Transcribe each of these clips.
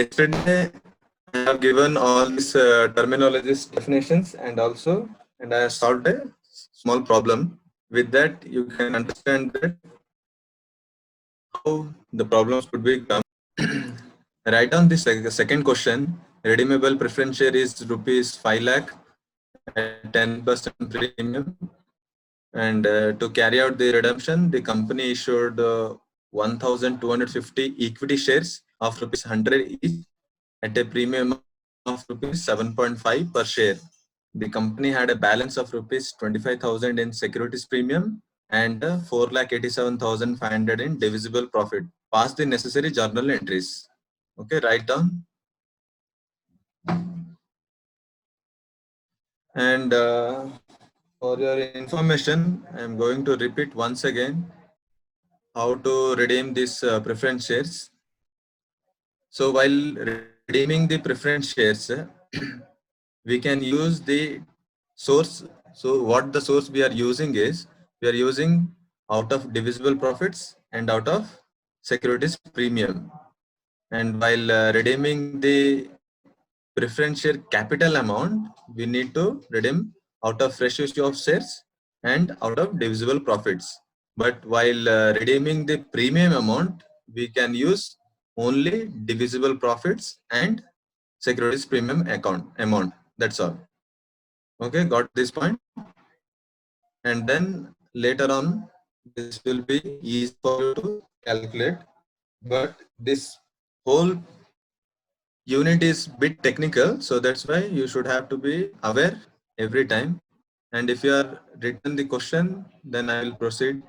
yesterday I have given all these terminologies definitions and I have solved a small problem. With that, you can understand that how the problems could be come. Write down this second question. Redeemable preference share is rupees 5 lakh at 10% premium. And to carry out the redemption, the company issued 1,250 equity shares of rupees 100 each at a premium of rupees 7.5 per share. The company had a balance of rupees 25,000 in securities premium and 4,87,500 in divisible profit. Pass the necessary journal entries. Okay, write down. And for your information, I am going to repeat once again how to redeem these preference shares. So while redeeming the preference shares, we can use the source. So what the source we are using is, we are using out of divisible profits and out of securities premium. And while redeeming the preference share capital amount, we need to redeem out of fresh issue of shares and out of divisible profits. But while redeeming the premium amount, we can use only divisible profits and securities premium amount. That's all. Okay, got this point? And then later on, this will be easy for you to calculate. But this whole unit is bit technical, so that's why you should have to be aware every time. And if you are written the question, then I will proceed.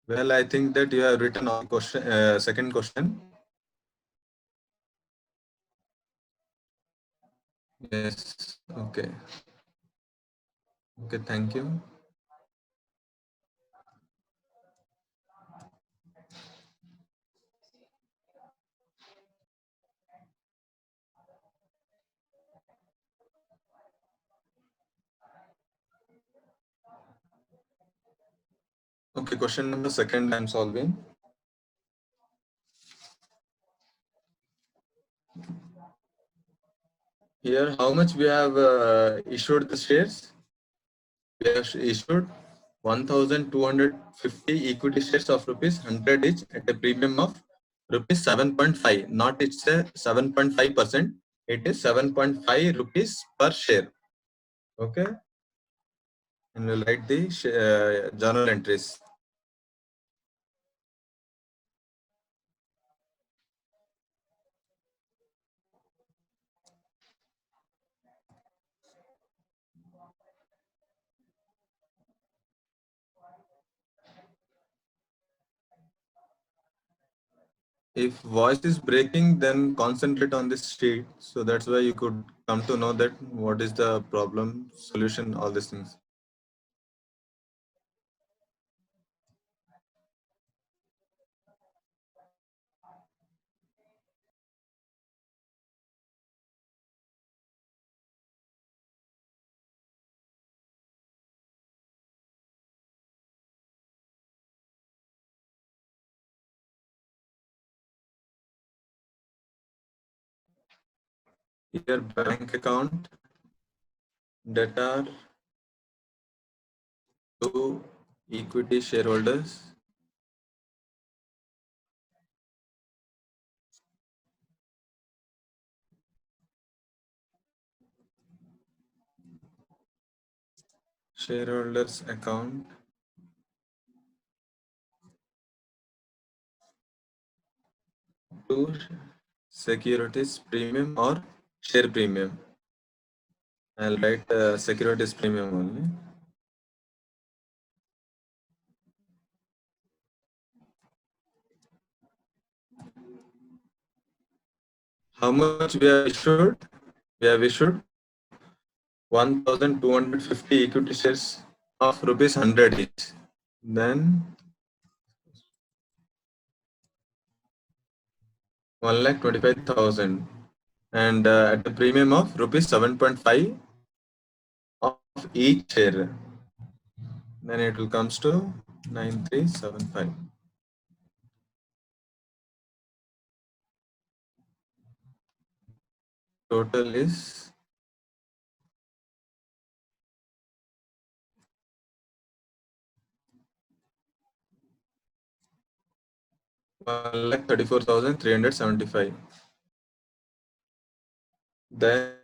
Well, I think that you have written all question, second question. Yes. Okay. Okay. Thank you. Okay. Question number second I'm solving. Here, how much we have issued the shares? We have issued 1,250 equity shares of rupees 100 each at a premium of rupees 7.5. Not it's a 7.5%. It is 7.5 rupees per share. Okay. And we'll write the journal entries. If voice is breaking, then concentrate on this sheet. So that's why you could come to know that what is the problem, solution, all these things. Here, bank account, debtor to equity shareholders. Shareholders account to securities premium or share premium. I'll write securities premium only. How much we have issued? We have issued 1,250 equity shares of rupees 100 each. Then 1,25,000 and at a premium of rupees 7.5 of each share. Then it will comes to 9375. total is 1,34,375. Then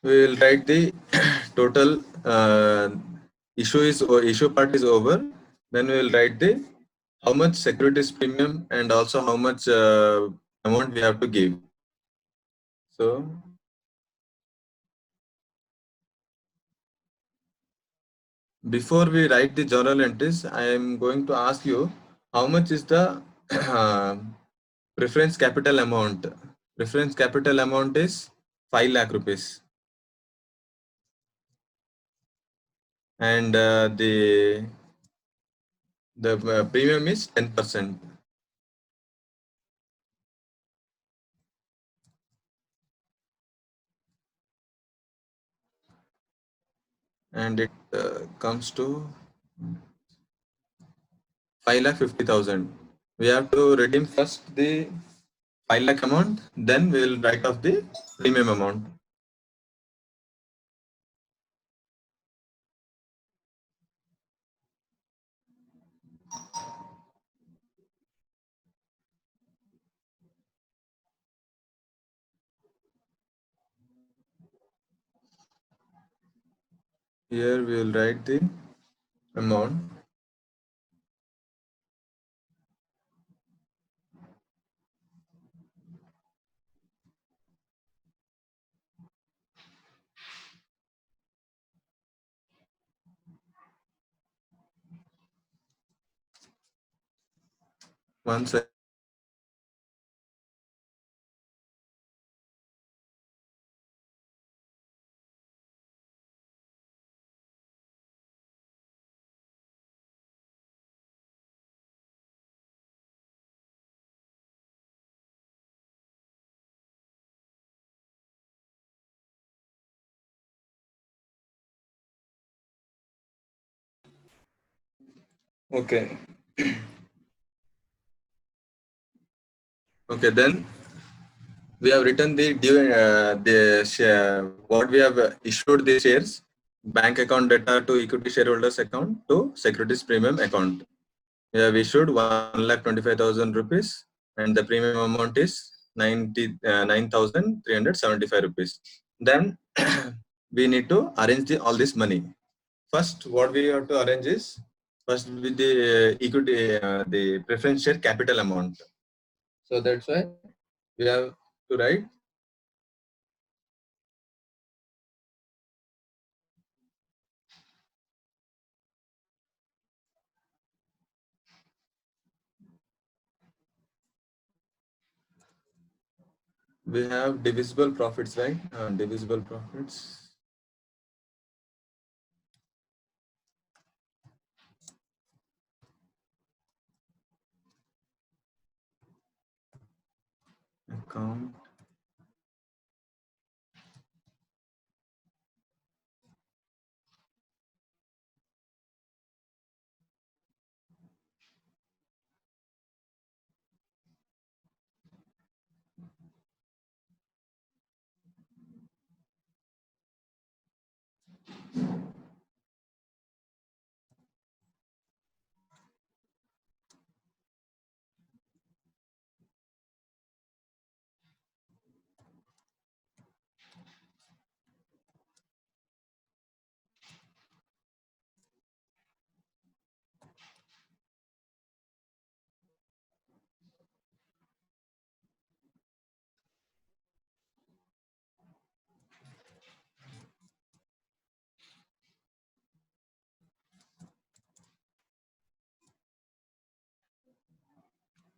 we will write the total issue part is over. Then we will write the how much securities premium and also how much amount we have to give. So before we write the journal entries, I am going to ask you how much is the preference capital amount. Preference capital amount is 5 lakh rupees, and the premium is 10%, and it comes to 5,50,000. We have to redeem first the 5 lakh amount, then we will write off the premium amount. Here we will write the amount. Once okay. Okay, then we have written the share, what we have issued the shares, bank account data to equity shareholders account to securities premium account. We have issued 1,25,000 rupees, and the premium amount is 9,375 rupees. Then we need to arrange all this money. First, what we have to arrange is first with the equity, the preference share capital amount. So that's why we have to write we have divisible profits, right? Divisible profits. Account.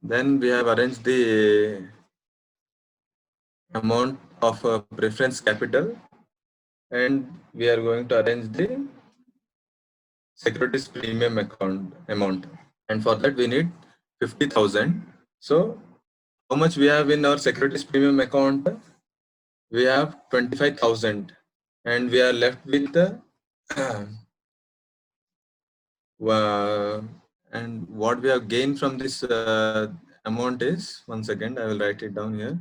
Then we have arranged the amount of preference capital, and we are going to arrange the securities premium account amount. And for that we need 50,000. So how much we have in our securities premium account? We have 25,000, and we are left with and what we have gained from this amount is, one second, I will write it down here.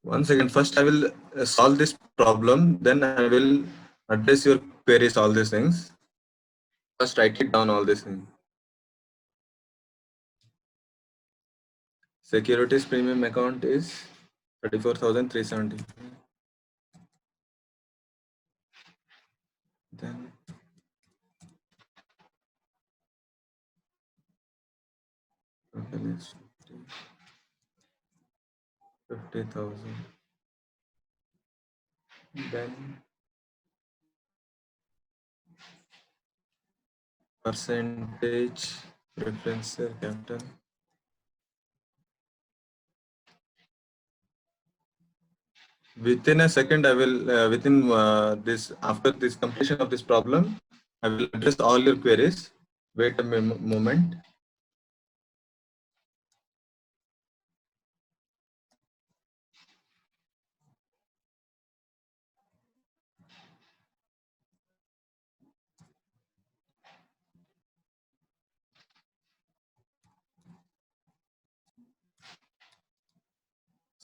One second, first I will solve this problem, then I will address your queries, all these things. First write it down, all these things. Securities premium account is 34,370. Then total is 50,000. Then percentage preference capital. Within a second, I will within this, after this completion of this problem, I will address all your queries. Wait a moment.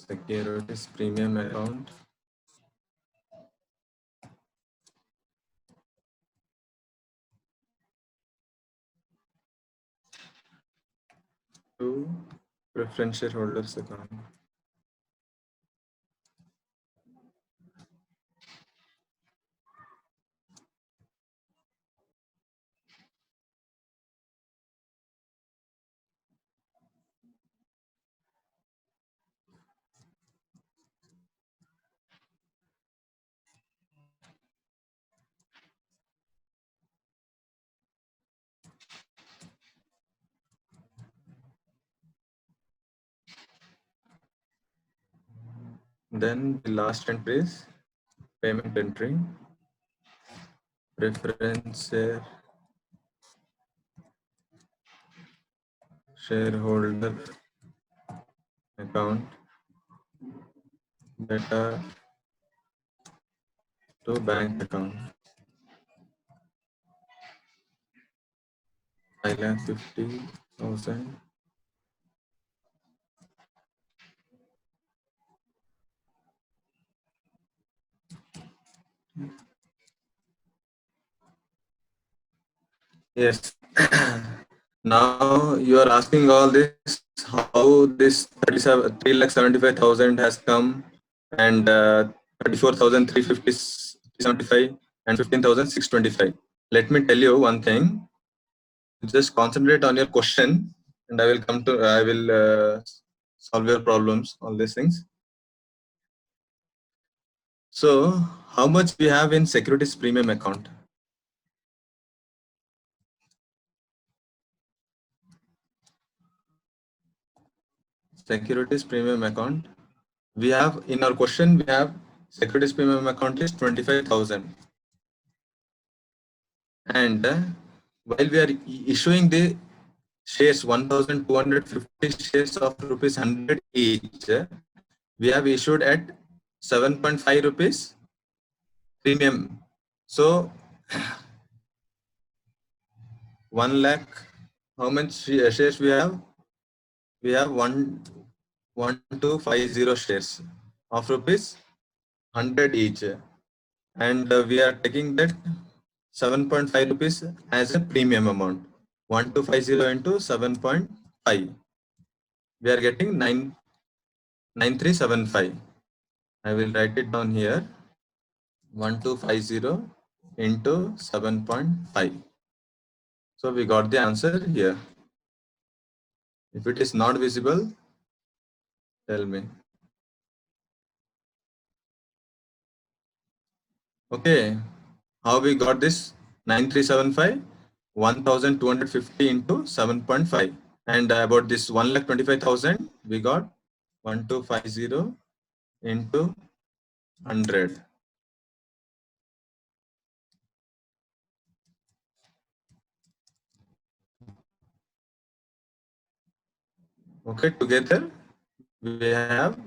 Securities premium account. To preference shareholders account. Then the last entry is payment entry. Preference shareholder account data to bank account. 5,50,000. Yes. Now you are asking all this, how this 3,75,000 has come, and 34,350 and 15,625. Let me tell you one thing. Just concentrate on your question, and I will solve your problems, all these things. So, how much we have in securities premium account? Securities premium account. We have in our question, we have securities premium account is 25,000. And while we are issuing the shares, 1,250 shares of rupees 100 each, we have issued at 7.5 rupees premium. So 1 lakh, how much shares we have? We have 1250 shares of rupees 100 each, and we are taking that 7.5 rupees as a premium amount. 1250 into 7.5, we are getting 9375. I will write it down here. 1250 into 7.5. So we got the answer here. If it is not visible, tell me. Okay, how we got this 9375? 1250 into 7.5. And about this 1,25,000, we got 1250 into 100. Okay, together we have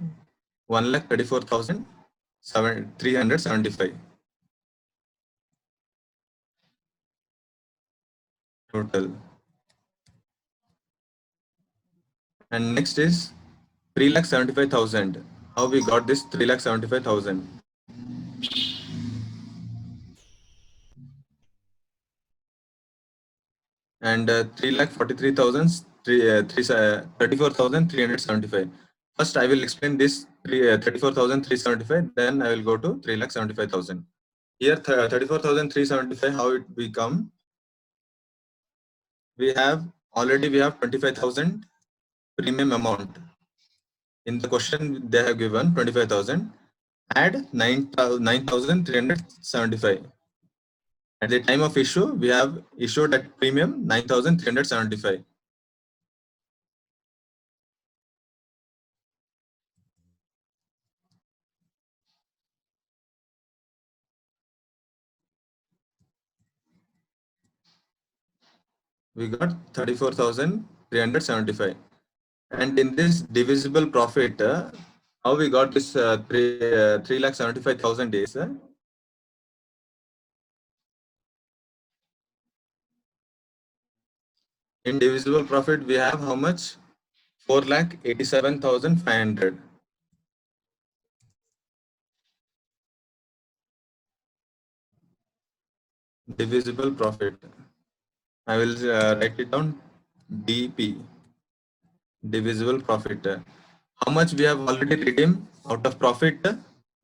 1,34,375 total. And next is 3,75,000. How we got this 3,75,000? And 34,375. First, I will explain this 34,375. Then I will go to 3,75,000. Here, 34,375. How it become? We have 25,000 premium amount. In the question, they have given 25,000. Add 9,375. At the time of issue, we have issued at premium 9,375. We got 34,375. And in this divisible profit, how we got this 3,75,000 is in divisible profit we have how much? 4,87,500. Divisible profit. I will write it down. DP. Divisible profit. How much we have already redeemed out of profit?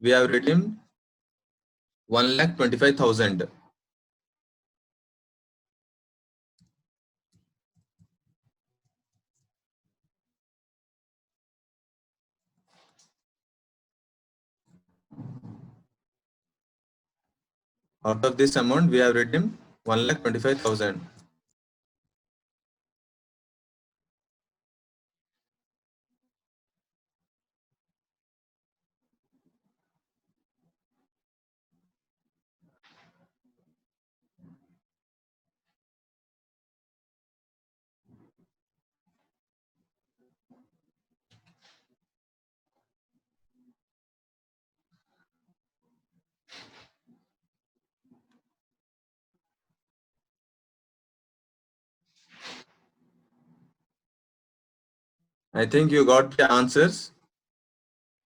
We have redeemed 1,25,000. Out of this amount, we have redeemed 1,25,000. I think you got the answers.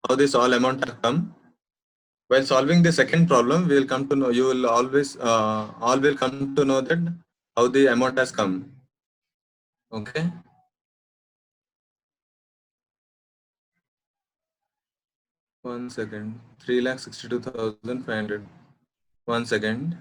How this all amount have come. While solving the second problem, we will come to know. You will always all will come to know that how the amount has come. Okay. 1 second. 3,62,500. 1 second.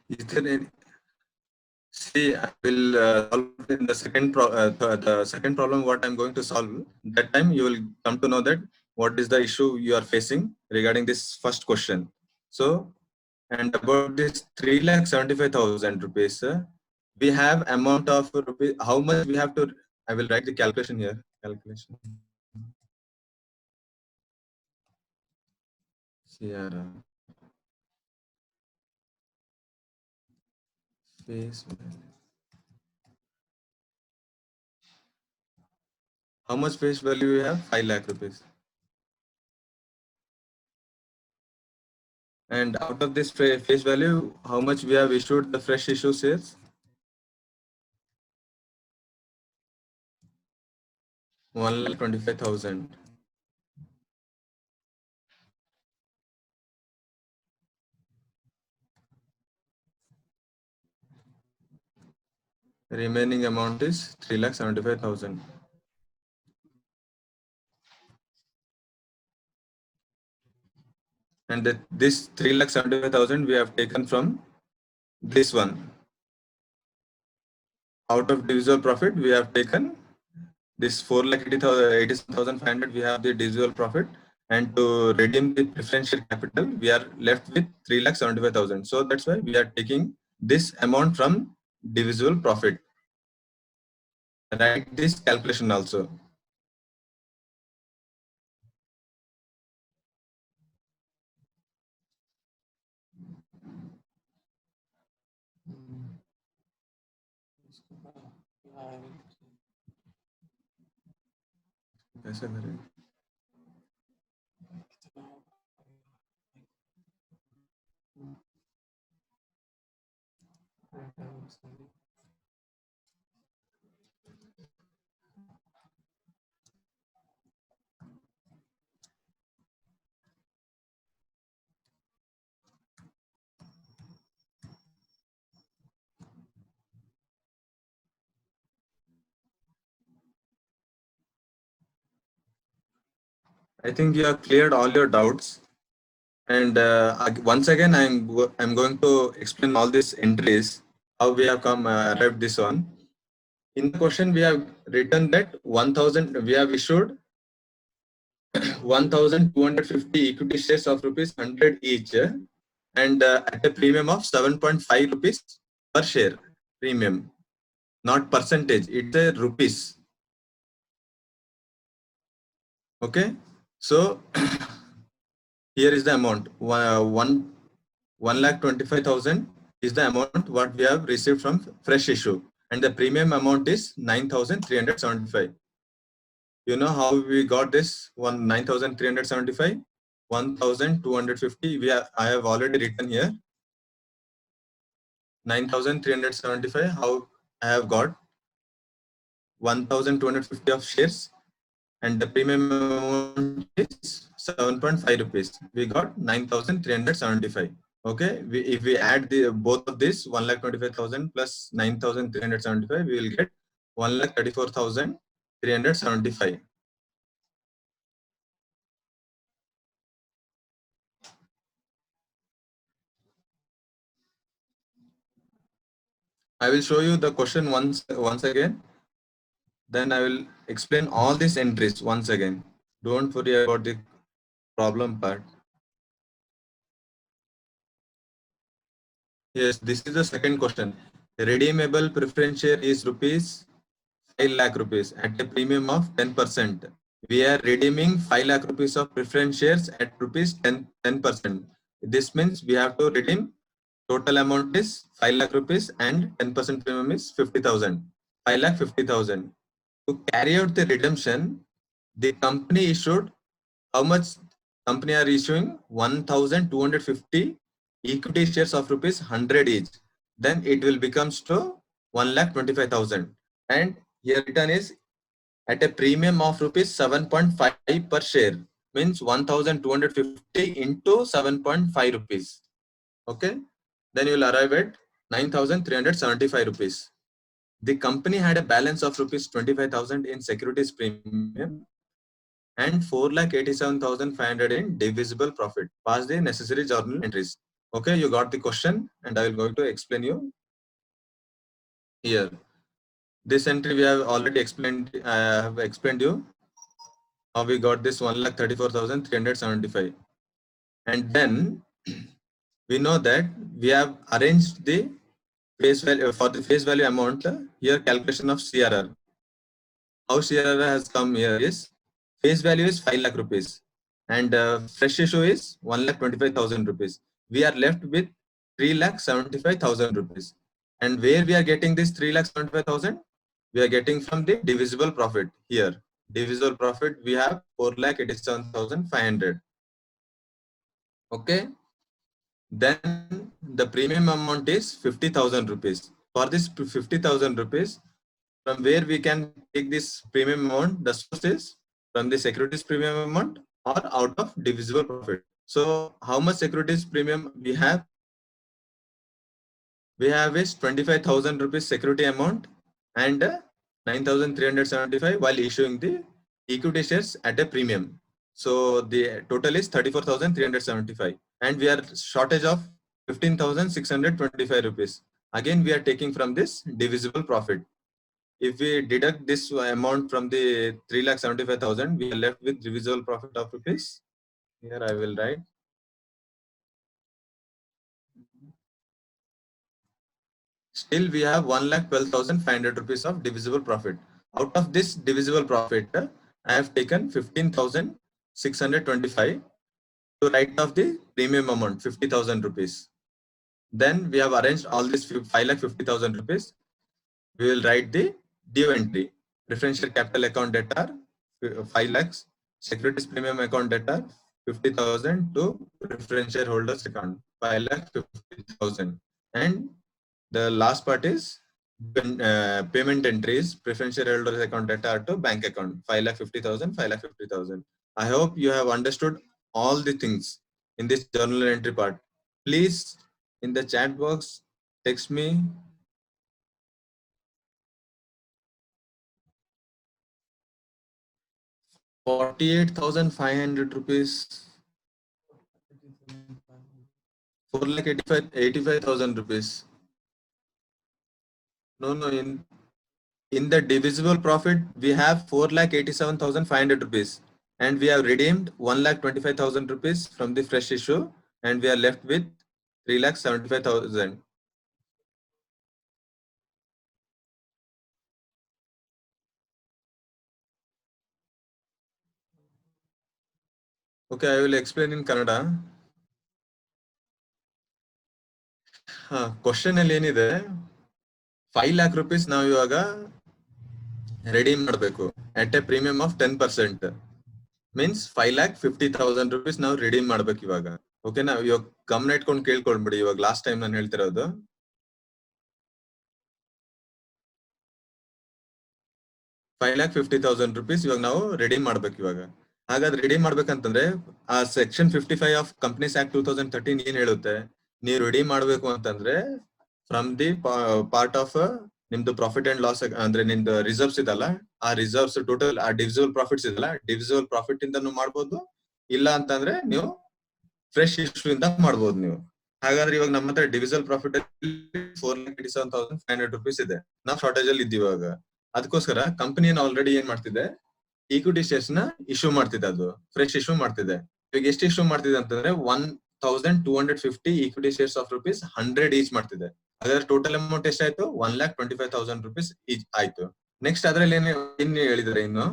Is there any? See, I will solve it in the the second problem. What I'm going to solve that time, you will come to know that what is the issue you are facing regarding this first question. So, and about this 3,75,000 rupees, we have amount of rupees. How much we have to? I will write the calculation here. Calculation. Here, face value. How much face value you have? 5 lakh rupees. And out of this face value, how much we have issued the fresh issue shares? 1,25,000. Remaining amount is 3,75,000. And this 3,75,000 we have taken from this one. Out of divisible profit, we have taken this 4,80,500. We have the divisible profit, and to redeem the preferential capital, we are left with 3,75,000. So that's why we are taking this amount from divisible profit. Write this calculation also. कैसे करें? I think you have cleared all your doubts. And once again, I'm going to explain all these entries, how we have come arrived this one. In the question, we have written that 1,000, we have issued 1,250 equity shares of rupees 100 each, and at a premium of 7.5 rupees per share premium, not percentage, it's a rupees. Okay, so here is the amount. 1,25,000 is the amount what we have received from fresh issue, and the premium amount is 9,375. You know how we got this 9,375? 1,250. I have already written here 9,375. How I have got 1,250 of shares, and the premium amount is 7.5 rupees. We got 9,375. Okay, if we add the both of this 1,25,000 plus 9,375, we will get 1,34,375. I will show you the question once again. Then I will explain all these entries once again. Don't worry about the problem part. Yes, this is the second question. Redeemable preference share is rupees 5 lakh rupees at a premium of 10%. We are redeeming 5 lakh rupees of preference shares at rupees 10%. This means we have to redeem, total amount is 5 lakh rupees and 10% premium is 50,000. 5 lakh 50,000. To carry out the redemption, the company issued, how much company are issuing? 1,250 equity shares of rupees 100 each. Then it will becomes to 1,25,000. And here written is at a premium of rupees 7.5 per share, means 1,250 into 7.5 rupees. Okay, then you will arrive at 9,375 rupees. The company had a balance of rupees 25,000 in securities premium and 4,87,500 in divisible profit. Pass the necessary journal entries. Okay, you got the question, and I will going to explain you here. This entry we have already explained. I have explained you how we got this 1,34,375, and then we know that we have arranged the face value for the face value amount. Here calculation of CRR. How CRR has come here is face value is 5 lakh rupees and fresh issue is 1,25,000 rupees. We are left with 3,75,000 rupees. And where we are getting this 3,75,000? We are getting from the divisible profit here. Divisible profit we have 4,87,500. Okay. Then the premium amount is 50,000 rupees. For this 50,000 rupees, from where we can take this premium amount, the source is from the securities premium amount or out of divisible profit. So how much securities premium we have? We have is 25,000 rupees security amount and 9,375 while issuing the equity shares at a premium. So the total is 34,375 and we are shortage of 15,625 rupees. Again, we are taking from this divisible profit. If we deduct this amount from the 3,75,000, we are left with divisible profit of rupees. Here I will write. Still, we have 1,12,500 rupees of divisible profit. Out of this divisible profit, I have taken 15,625 to write off the premium amount, 50,000 rupees. Then we have arranged all this 5,50,000 rupees. We will write the due entry. Preferential capital account debtor 5 lakhs, securities premium account debtor 50,000 to preferential holders account 5,50,000, and the last part is payment entries, preferential holders account debtor to bank account 5,50,000, 5,50,000. I hope you have understood all the things in this journal entry part. Please in the chat box text me 48,500 rupees, 4,85,000 rupees. No, in the divisible profit we have 4,87,500 rupees, and we have redeemed 1,25,000 rupees from the fresh issue, and we are left with 3,75,000. Okay, I will explain in Kannada. Question ಅಲ್ಲಿ ಏನಿದೆ, 5 lakh rupees ನಾವು ಇವಾಗ redeem ಮಾಡಬೇಕು at a premium of 10%. Means 5,50,000 rupees ನಾವು redeem ಮಾಡ್ಬೇಕು ಇವಾಗ. ಓಕೆನಾ? ಇವಾಗ ಗಮನ ಇಟ್ಕೊಂಡು ಕೇಳ್ಕೊಳ್ಬಿಡಿ. ಇವಾಗ ಲಾಸ್ಟ್ ಟೈಮ್ ನಾನು ಹೇಳ್ತಿರೋದು 5,50,000 rupees ಇವಾಗ ನಾವು ರೆಡೀಮ್ ಮಾಡ್ಬೇಕು ಇವಾಗ. ಹಾಗಾದ್ರೆ ರೆಡೀಮ್ ಮಾಡ್ಬೇಕಂತಂದ್ರೆ ಆ ಸೆಕ್ಷನ್ 55 ಆಫ್ ಕಂಪನೀಸ್ ಆಕ್ಟ್ 2013 ಏನ್ ಹೇಳುತ್ತೆ, ನೀವು ರೆಡೀಮ್ ಮಾಡ್ಬೇಕು ಅಂತಂದ್ರೆ ಫ್ರಮ್ ದಿ ಪಾರ್ಟ್ ಆಫ್ ನಿಮ್ದು ಪ್ರಾಫಿಟ್ ಅಂಡ್ ಲಾಸ್, ಅಂದ್ರೆ ನಿಮ್ದು ರಿಸರ್ವ್ಸ್ ಇದಲ್ಲ, ಆ ರಿಸರ್ವ್ಸ್ ಟೋಟಲ್ ಆ ಡಿವಿಸಿಬಲ್ ಪ್ರಾಫಿಟ್ಸ್ ಇದಲ್ಲ, ಡಿವಿಸಿಬಲ್ ಪ್ರಾಫಿಟ್ ಇಂದನೂ ಮಾಡ್ಬೋದು, ಇಲ್ಲ ಅಂತಂದ್ರೆ ನೀವು ಫ್ರೆಶ್ ಇಶ್ಯೂ ಇಂದ ಮಾಡ್ಬೋದು ನೀವು. ಹಾಗಾದ್ರೆ ಇವಾಗ ನಮ್ಮ ಹತ್ರ ಡಿವಿಸಿಬಲ್ ಪ್ರಾಫಿಟ್ 4,87,500 rupees ಇದೆ. ನಾವು ಶಾರ್ಟೇಜ್ ಅಲ್ಲಿ ಇದ್ದೀವಿ ಇವಾಗ. ಅದಕ್ಕೋಸ್ಕರ ಕಂಪನಿ ಆಲ್ರೆಡಿ ಏನ್ ಮಾಡ್ತಿದೆ, ಈಕ್ವಿಟಿ ಶೇರ್ಸ್ ನ ಇಶ್ಯೂ ಮಾಡ್ತಿದೆ, ಅದು ಫ್ರೆಶ್ ಇಶ್ಯೂ ಮಾಡ್ತಿದೆ. ಇವಾಗ ಎಷ್ಟು ಇಶ್ಯೂ ಮಾಡ್ತಿದೆ ಅಂತಂದ್ರೆ 1,250 equity shares of rupees 100 each ಮಾಡ್ತಿದೆ. ಹಾಗಾದ್ರೆ ಟೋಟಲ್ ಅಮೌಂಟ್ ಎಷ್ಟಾಯ್ತು, 1,25,000 rupees ಈಚ್ ಆಯ್ತು. ನೆಕ್ಸ್ಟ್ ಅದ್ರಲ್ಲಿ ಏನ್ ಹೇಳಿದಾರೆ, ಇನ್ನು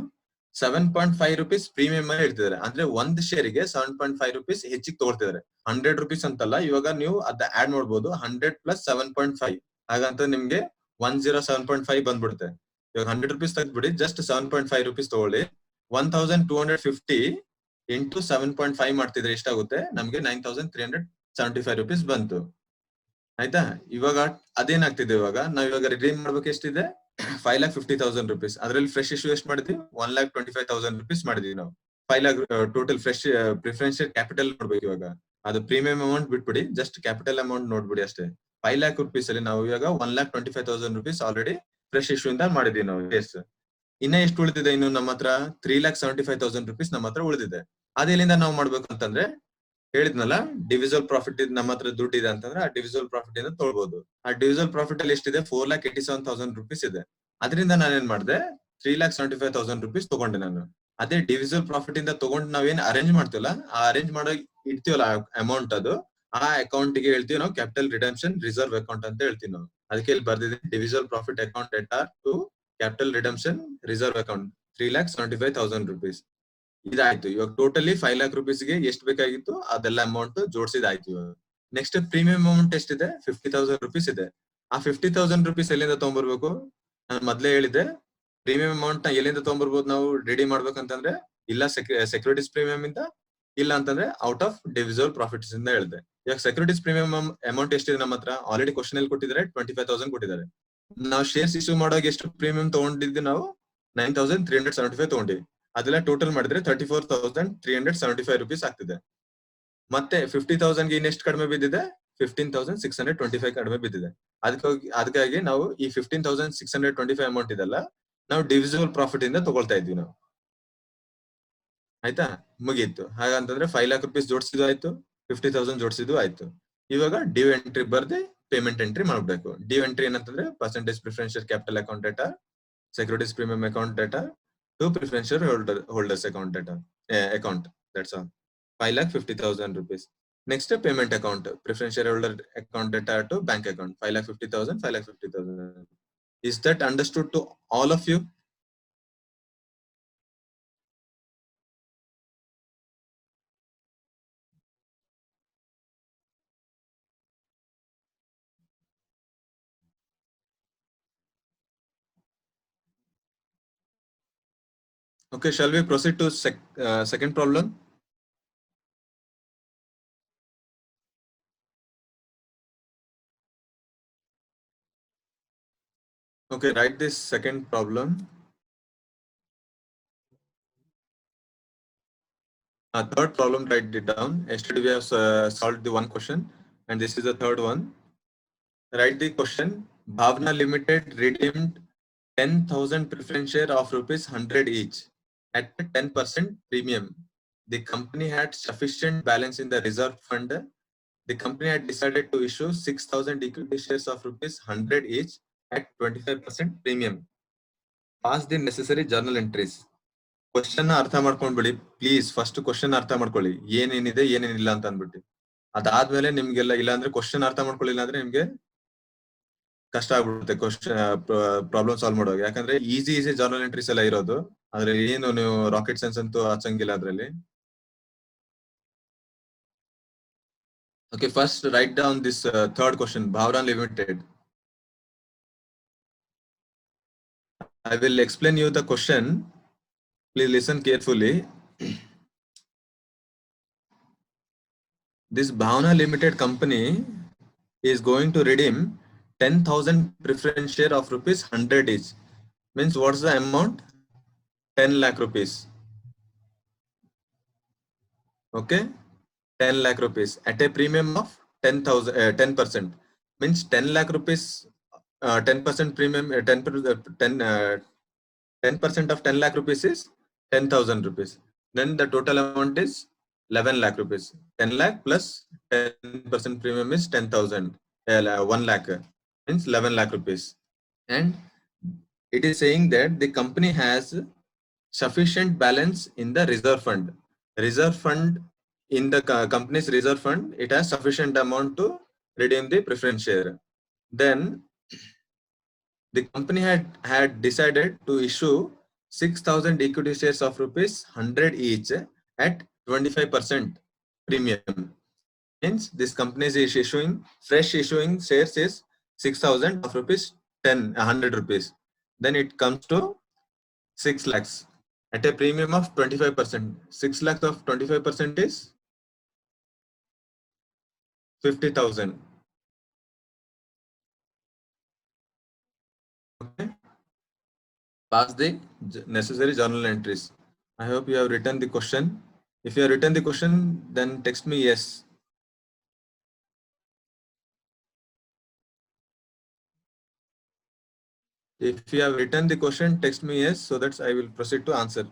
7.5 rupees ಪ್ರೀಮಿಯಂ ಅಲ್ಲಿ ಹೇಳ್ತಿದ್ದಾರೆ. ಅಂದ್ರೆ ಒಂದ್ ಶೇರಿಗೆ 7.5 rupees ಹೆಚ್ಚಿಗೆ ತಗೊಳ್ತಿದ್ದಾರೆ. 100 rupees ಅಂತಲ್ಲ, ಇವಾಗ ನೀವು ಅದ ಆಡ್ ಮಾಡ್ಬೋದು, 100 + 7.5, ಹಾಗಂತ ನಿಮ್ಗೆ 107.5 ಬಂದ್ಬಿಡುತ್ತೆ. ಇವಾಗ 100 rupees ತೆಗ್ದ್ಬಿಡಿ, ಜಸ್ಟ್ 7.5 rupees ತಗೊಳ್ಳಿ. 1,250 ಇಂಟು 7.5 ಮಾಡ್ತಿದ್ರೆ ಎಷ್ಟಾಗುತ್ತೆ, ನಮ್ಗೆ 9,375 rupees ಬಂತು. ಆಯ್ತಾ? ಇವಾಗ ಅದೇನಾಗ್ತಿದೆ, ಇವಾಗ ನಾವ್ ಇವಾಗ ರಿಡೀಮ್ ಮಾಡ್ಬೇಕು ಎಷ್ಟಿದೆ, 5,50,000 rupees. ಅದ್ರಲ್ಲಿ ಫ್ರೆಶ್ ಇಶ್ಯೂ ಎಷ್ಟು ಮಾಡಿದ್ವಿ, 1,25,000 rupees ಮಾಡಿದ್ವಿ ನಾವು. 5 lakh total fresh preferential capital ನೋಡ್ಬೇಕು ಇವಾಗ. ಅದು ಪ್ರೀಮಿಯಂ ಅಮೌಂಟ್ ಬಿಟ್ಬಿಡಿ, ಜಸ್ಟ್ ಕ್ಯಾಪಿಟಲ್ ಅಮೌಂಟ್ ನೋಡ್ಬಿಡಿ ಅಷ್ಟೇ. 5 lakh rupees ಅಲ್ಲಿ ನಾವು ಇವಾಗ 1,25,000 rupees ಆಲ್ರೆಡಿ ಫ್ರೆಶ್ ಇಶ್ಯೂ ಇಂದ ಮಾಡಿದ್ವಿ ನಾವು ಕೇಸ್. ಇನ್ನ ಎಷ್ಟು ಉಳಿದಿದೆ, ಇನ್ನು ನಮ್ಮ ಹತ್ರ 3,75,000 rupees ನಮ್ಮ ಹತ್ರ ಉಳಿದಿದೆ. ಅದೆಲ್ಲಿಂದ ನಾವು ಮಾಡ್ಬೇಕು ಅಂತಂದ್ರೆ ಹೇಳಿದ್ನಲ್ಲ, ಡಿವಿಸಲ್ ಪ್ರಾಫಿಟ್ ನಮ್ಮ ಹತ್ರ ದುಡ್ಡು ಇದೆ ಅಂತಂದ್ರೆ ಆ ಡಿವಿಸಲ್ ಪ್ರಾಫಿಟ್ ಇಂದ ತೊಳ್ಬಹುದು. ಆ ಡಿವಿಸಲ್ ಪ್ರಾಫಿಟ್ ಅಲ್ಲಿ ಎಷ್ಟಿದೆ? 4,87,000 rupees ಇದೆ. ಅದರಿಂದ ನಾನೇನ್ ಮಾಡಿದೆ, 3,75,000 rupees ತಗೊಂಡೆ ನಾನು. ಅದೇ ಡಿವಿಸಲ್ ಪ್ರಾಫಿಟ್ ಇಂದ ತಗೊಂಡು ನಾವೇನ್ ಅರೇಂಜ್ ಮಾಡ್ತೀವಲ್ಲ, ಆ ಅರೇಂಜ್ ಮಾಡೋ ಇಡ್ತೀವಲ್ಲ ಅಮೌಂಟ್, ಅದು ಆ ಅಕೌಂಟ್ ಗೆ ಹೇಳ್ತೀವಿ ನಾವು ಕ್ಯಾಪಿಟಲ್ ರಿಡಂಪ್ಷನ್ ರಿಸರ್ವ್ ಅಕೌಂಟ್ ಅಂತ ಹೇಳ್ತೀವಿ ನಾವು. ಅದಕ್ಕೆ ಇಲ್ಲಿ ಬರ್ದಿದೆ, divisible profit account debtor to capital redemption reserve account 3,75,000 rupees. ಇದಾಯ್ತು. ಇವಾಗ ಟೋಟಲಿ 5 lakh rupees ಗೆ ಎಷ್ಟು ಬೇಕಾಗಿತ್ತು ಅದೆಲ್ಲ ಅಮೌಂಟ್ ಜೋಡಿಸಿದಾಯ್ತು. ಇವಾಗ ನೆಕ್ಸ್ಟ್ ಪ್ರೀಮಿಯಂ ಅಮೌಂಟ್ ಎಷ್ಟಿದೆ? 50,000 rupees ಇದೆ. ಆ 50,000 rupees ಎಲ್ಲಿಂದ ತಗೊಂಡ್ಬರ್ಬೇಕು? ನಾನು ಮೊದ್ಲೇ ಹೇಳಿದೆ, ಪ್ರೀಮಿಯಂ ಅಮೌಂಟ್ ನ ಎಲ್ಲಿಂದ ತಗೊಂಡ್ಬರ್ಬೋದು ನಾವು ರೆಡಿ ಮಾಡ್ಬೇಕಂತಂದ್ರೆ, ಇಲ್ಲ ಸೆಕ್ಯೂರಿಟೀಸ್ ಪ್ರೀಮಿಯಂ ಇಂದ, ಇಲ್ಲ ಅಂತಂದ್ರೆ ಔಟ್ ಆಫ್ ಡಿವಿಸಲ್ ಪ್ರಾಫಿಟ್ಸ್ ಇಂದ ಹೇಳಿದೆ. ಇವಾಗ ಸೆಕ್ಯೂರಿಟೀಸ್ ಪ್ರೀಮಿಯಂ ಅಮೌಂಟ್ ಎಷ್ಟಿದೆ ನಮ್ಮ ಹತ್ರ? ಆಲ್ರೆಡಿ ಕ್ವಶನ್ ಅಲ್ಲಿ ಕೊಟ್ಟಿದ್ದಾರೆ, 25,000 ಕೊಟ್ಟಿದ್ದಾರೆ. ನಾವು ಶೇರ್ಸ್ ಇಶ್ಯೂ ಮಾಡುವಾಗ ಎಷ್ಟು ಪ್ರೀಮಿಯಂ ತಗೊಂಡಿದ್ವಿ ನಾವು? 9,375 ತಗೊಂಡಿವಿ. ಅದೆಲ್ಲ ಟೋಟಲ್ ಮಾಡಿದ್ರೆ 34,375 rupees ಆಗ್ತಿದೆ. ಮತ್ತೆ 50,000 ಗೆ ಇನ್ನೆಷ್ಟು ಕಡಿಮೆ ಬಿದ್ದಿದೆ? 15,625 ಕಡಿಮೆ ಬಿದ್ದಿದೆ. ಅದಕ್ಕಾಗಿ ನಾವು ಈ 15,625 ಅಮೌಂಟ್ ಇದೆಲ್ಲ ನಾವು ಡಿವಿಸಿಬಲ್ ಪ್ರಾಫಿಟ್ ಇಂದ ತಗೊಳ್ತಾ ಇದ್ವಿ ನಾವು. ಆಯ್ತಾ? ಮುಗೀತು. ಹಾಗಂತಂದ್ರೆ 5 lakh rupees ಜೋಡಿಸಿದ್ದು ಆಯ್ತು, 50,000 ಜೋಡಿಸಿದ್ದು ಆಯ್ತು. ಇವಾಗ ಡ್ಯೂ ಎಂಟ್ರಿ ಬರ್ದೆ ಪೇಮೆಂಟ್ ಎಂಟ್ರಿ ಮಾಡ್ಬೇಕು. ಡ್ಯೂ ಎಂಟ್ರಿ ಏನಂತಂದ್ರೆ percentage preferential capital account data, securities premium account data to preferential holders account data account. That's all. 5,50,000 rupees. Next payment account, preferential holder account data to bank account. 5,50,000, 5,50,000. Is that understood to all of you? Okay, shall we proceed to second problem? Okay, write this second problem. Third problem, write it down. Yesterday we have solved the one question, and this is the third one. Write the question. Bhavna Limited redeemed 10,000 preference share of ₹100 each at a 10% premium. The company had sufficient balance in the reserve fund. The company had decided to issue 6,000 equity shares of ₹100 each at 25% premium. Pass the necessary journal entries. Question ಅರ್ಥ ಮಾಡ್ಕೊಂಡ್ಬಿಡಿ please. First question ಅರ್ಥ ಮಾಡ್ಕೊಳ್ಳಿ, ಏನೇನಿದೆ ಏನೇನಿಲ್ಲ ಅಂತ ಅಂದ್ಬಿಟ್ಟು. ಅದಾದ್ಮೇಲೆ ನಿಮ್ಗೆಲ್ಲ, ಇಲ್ಲ ಅಂದ್ರೆ ಕ್ವಶನ್ ಅರ್ಥ ಮಾಡ್ಕೊಳ್ಳಿಲ್ಲ ಅಂದ್ರೆ ನಿಮ್ಗೆ ಕಷ್ಟ ಆಗ್ಬಿಡುತ್ತೆ ಕ್ವಶನ್ ಪ್ರಾಬ್ಲಮ್ ಸಾಲ್ವ್ ಮಾಡುವಾಗ. ಯಾಕಂದ್ರೆ ಈಸಿ ಜರ್ನಲ್ ಎಂಟ್ರೀಸ್ ಎಲ್ಲ ಇರೋದು, ಆದ್ರೆ ಏನು ನೀವು ರಾಕೆಟ್ ಸೈನ್ಸ್ ಅಂತೂ ಹಚ್ಚಂಗಿಲ್ಲ ಅದ್ರಲ್ಲಿ. Okay, first write down this third question. Bhavna Limited. I will explain you the question. Please listen carefully. This Bhavna Limited company is going to redeem 10,000 preference share of ₹100 each. Means what's the amount? 10 lakh rupees. Okay, 10 lakh rupees at a premium of 10,000, 10%. Means 10 lakh rupees, 10% premium, 10% of 10 lakh rupees is 10,000 rupees. Then the total amount is 11 lakh rupees. 10 lakh plus 10% premium is 10,000. 1 lakh means 11 lakh rupees. And it is saying that the company has sufficient balance in the reserve fund. Reserve fund, in the company's reserve fund, it has sufficient amount to redeem the preference share. Then the company had decided to issue 6,000 equity shares of ₹100 each at 25% premium. Means this company is issuing shares is 6,000 of ₹100 rupees. Then it comes to 6 lakhs at a premium of 25%. 6 lakhs of 25% is 50,000. Okay. Pass the necessary journal entries. I hope you have written the question. If you have written the question, then text me yes. If you have written the question, text me yes, so that I will proceed to answer.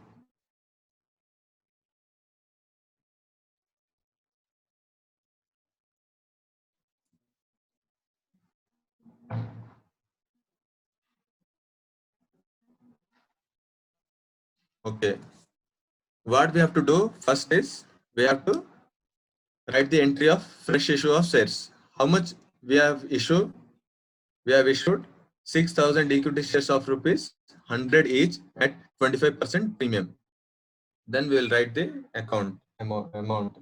Okay. What we have to do first is we have to write the entry of fresh issue of shares. How much we have issued? We have issued 6,000 equity shares of rupees 100 each at 25% premium. Then we will write the amount.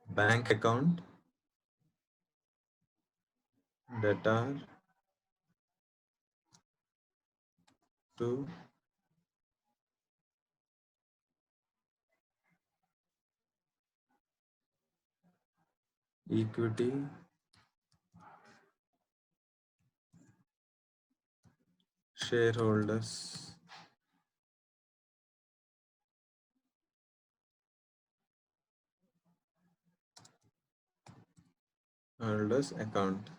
Bank account that are to equity shareholders holders account.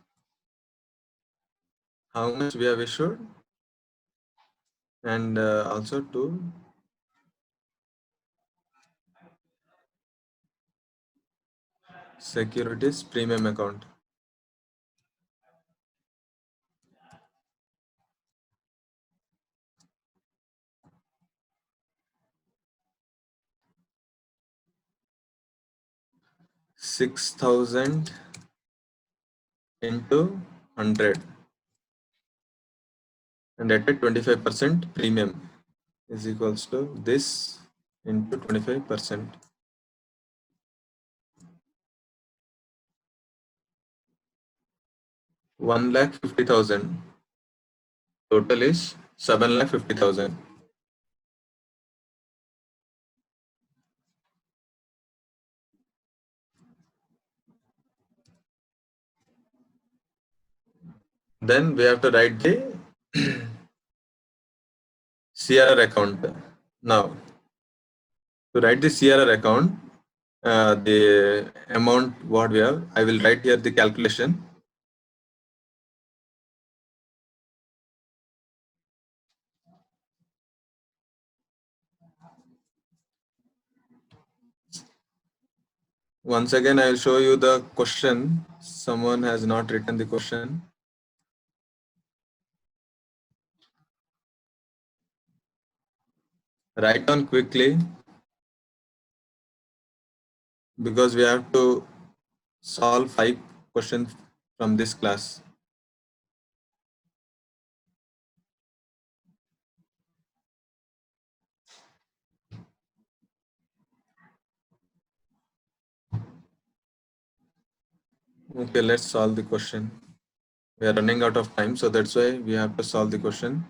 How much we have issued, and also to securities premium account. $6,000 into 100 and at a 25% premium is equals to this into 25%. 1,50,000. Total is 7,50,000. Then we have to write the CRR account. Now, to write the CRR account, the amount what we have, I will write here the calculation. Once again, I will show you the question. Someone has not written the question. Write down quickly because we have to solve 5 questions from this class. Okay, let's solve the question. We are running out of time, so that's why we have to solve the question.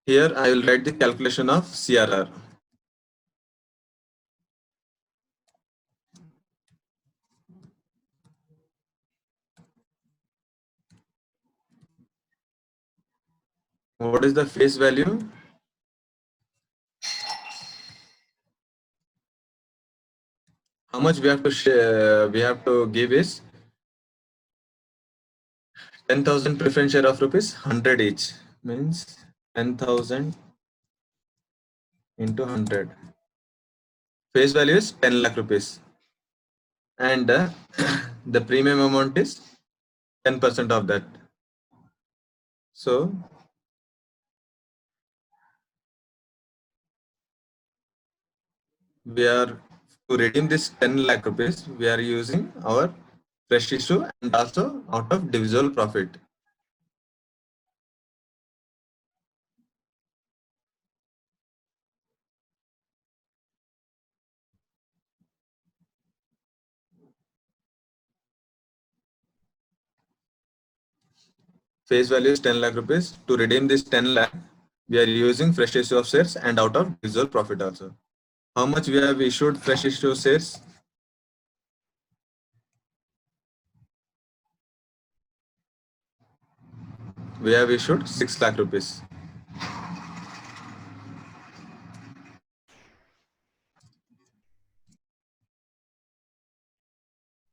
Here I will write the calculation of CRR. What is the face value? How much we have to share, we have to give is 10,000 preference share of rupees 100 each, means 10,000 into 100. Face value is 10 lakh rupees, and the premium amount is 10% of that. So we are to redeem this 10 lakh rupees, we are using our fresh issue and also out of divisible profit. Face value is 10 lakh rupees. To redeem this 10 lakh, we are using fresh issue of shares and out of divisible profit also. How much we have issued fresh issue shares? We have issued 6 lakh rupees.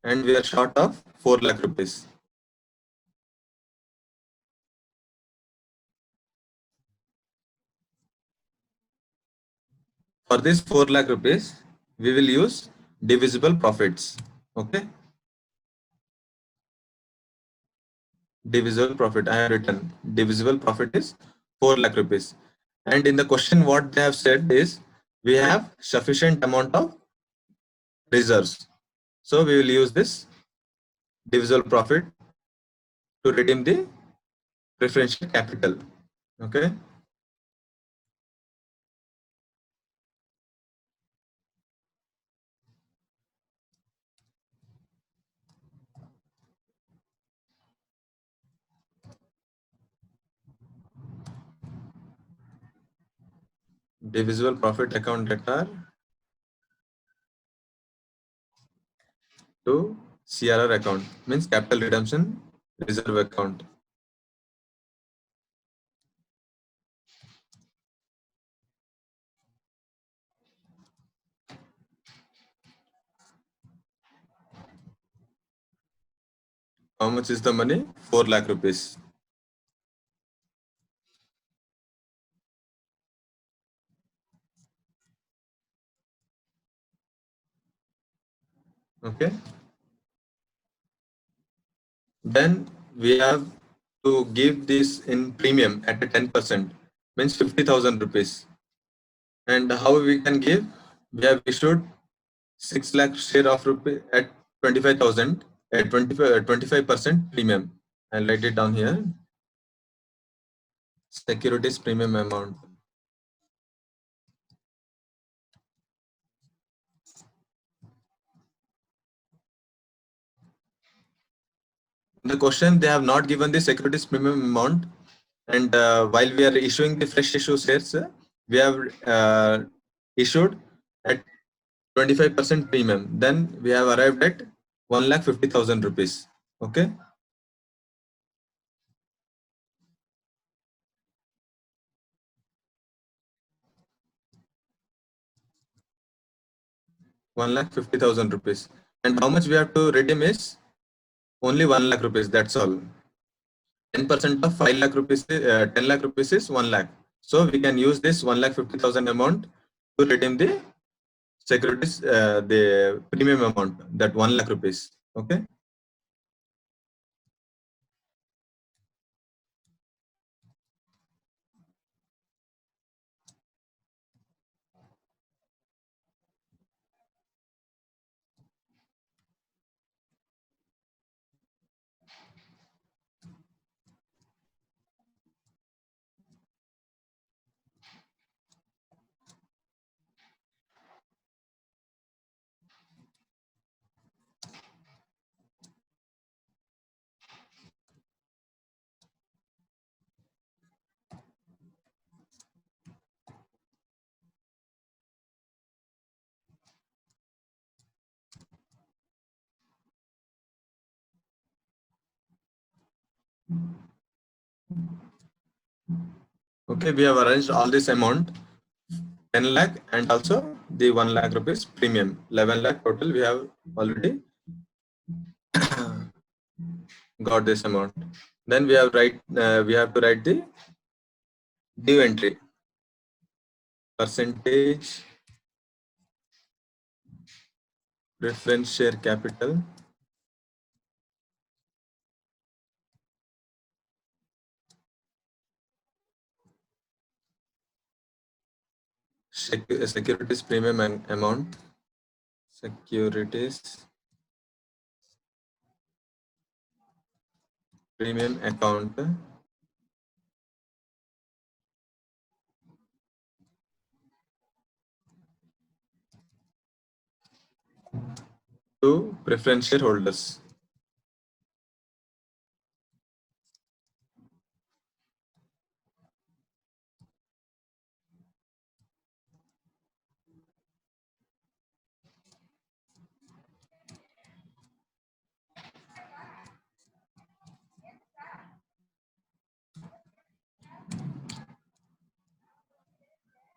And we are short of 4 lakh rupees. For this 4 lakh rupees, we will use divisible profits. Okay. divisible profit. I have written divisible profit is 4 lakh rupees. And in the question, what they have said is we have sufficient amount of reserves. So we will use this divisible profit to redeem the preferential capital. Okay. Divisible profit account debtor to CRR account means capital redemption reserve account. How much is the money? 4 lakh rupees. Okay. Then we have to give this in premium at a 10%, means 50,000 rupees. And how we can give? We have issued 6 lakh share of rupee at 25,000 at 25% premium. I'll write it down here. Securities premium amount. In the question, they have not given the securities premium amount, and while we are issuing the fresh issue shares, we have issued at 25% premium. Then we have arrived at 1,50,000 rupees. Okay. 1,50,000 rupees. And how much we have to redeem is only 1 lakh rupees. That's all. 10% of 5 lakh rupees, 10 lakh rupees is 1 lakh. So we can use this 1,50,000 amount to redeem the securities, the premium amount, that 1 lakh rupees. Okay. Okay, we have arranged all this amount, 10 lakh and also the 1 lakh rupees premium, 11 lakh total. We have already got this amount. Then we have to write the due entry percentage preference share capital securities premium and amount, securities premium account to preference shareholders.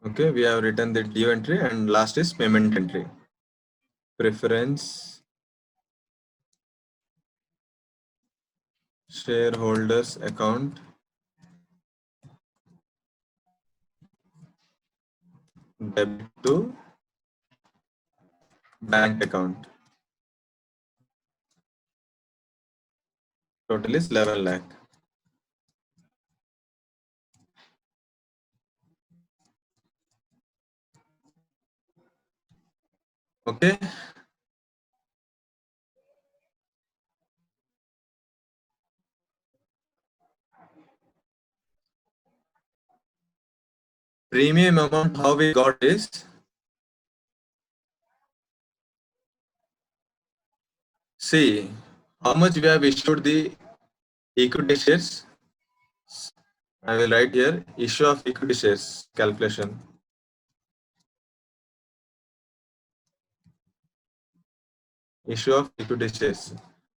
Okay, we have written the due entry and last is payment entry. Preference shareholders account debit to bank account. Total is 11 lakh. Okay. Premium amount, how we got is, see how much we have issued the equity shares. I will write here issue of equity shares calculation. Issue of equity shares.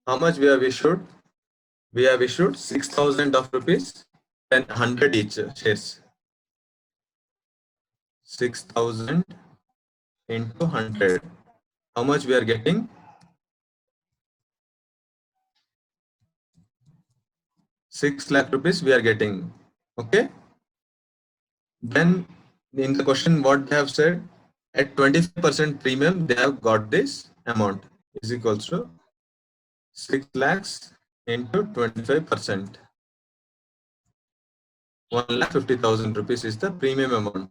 How much we have issued? We have issued 6,000 of rupees, 100 each shares. 6,000 into 100. How much we are getting? 6 lakh rupees we are getting. Okay. Then in the question, what they have said, at 25% premium, they have got this amount is equals to 6 lakhs into 25%. 1,50,000 rupees is the premium amount.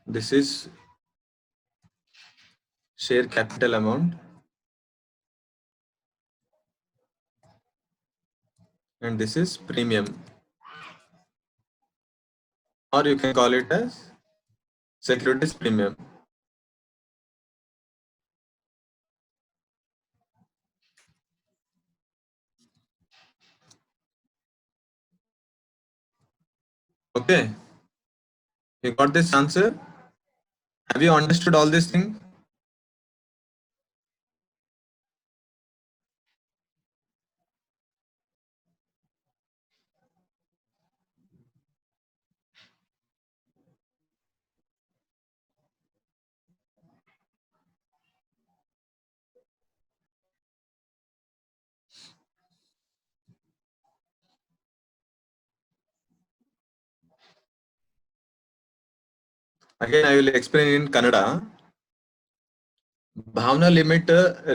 This is share capital amount, and this is premium, or you can call it as securities premium. Okay, you got this answer? Have you understood all these things? Again, I will explain in Kannada. Bhavana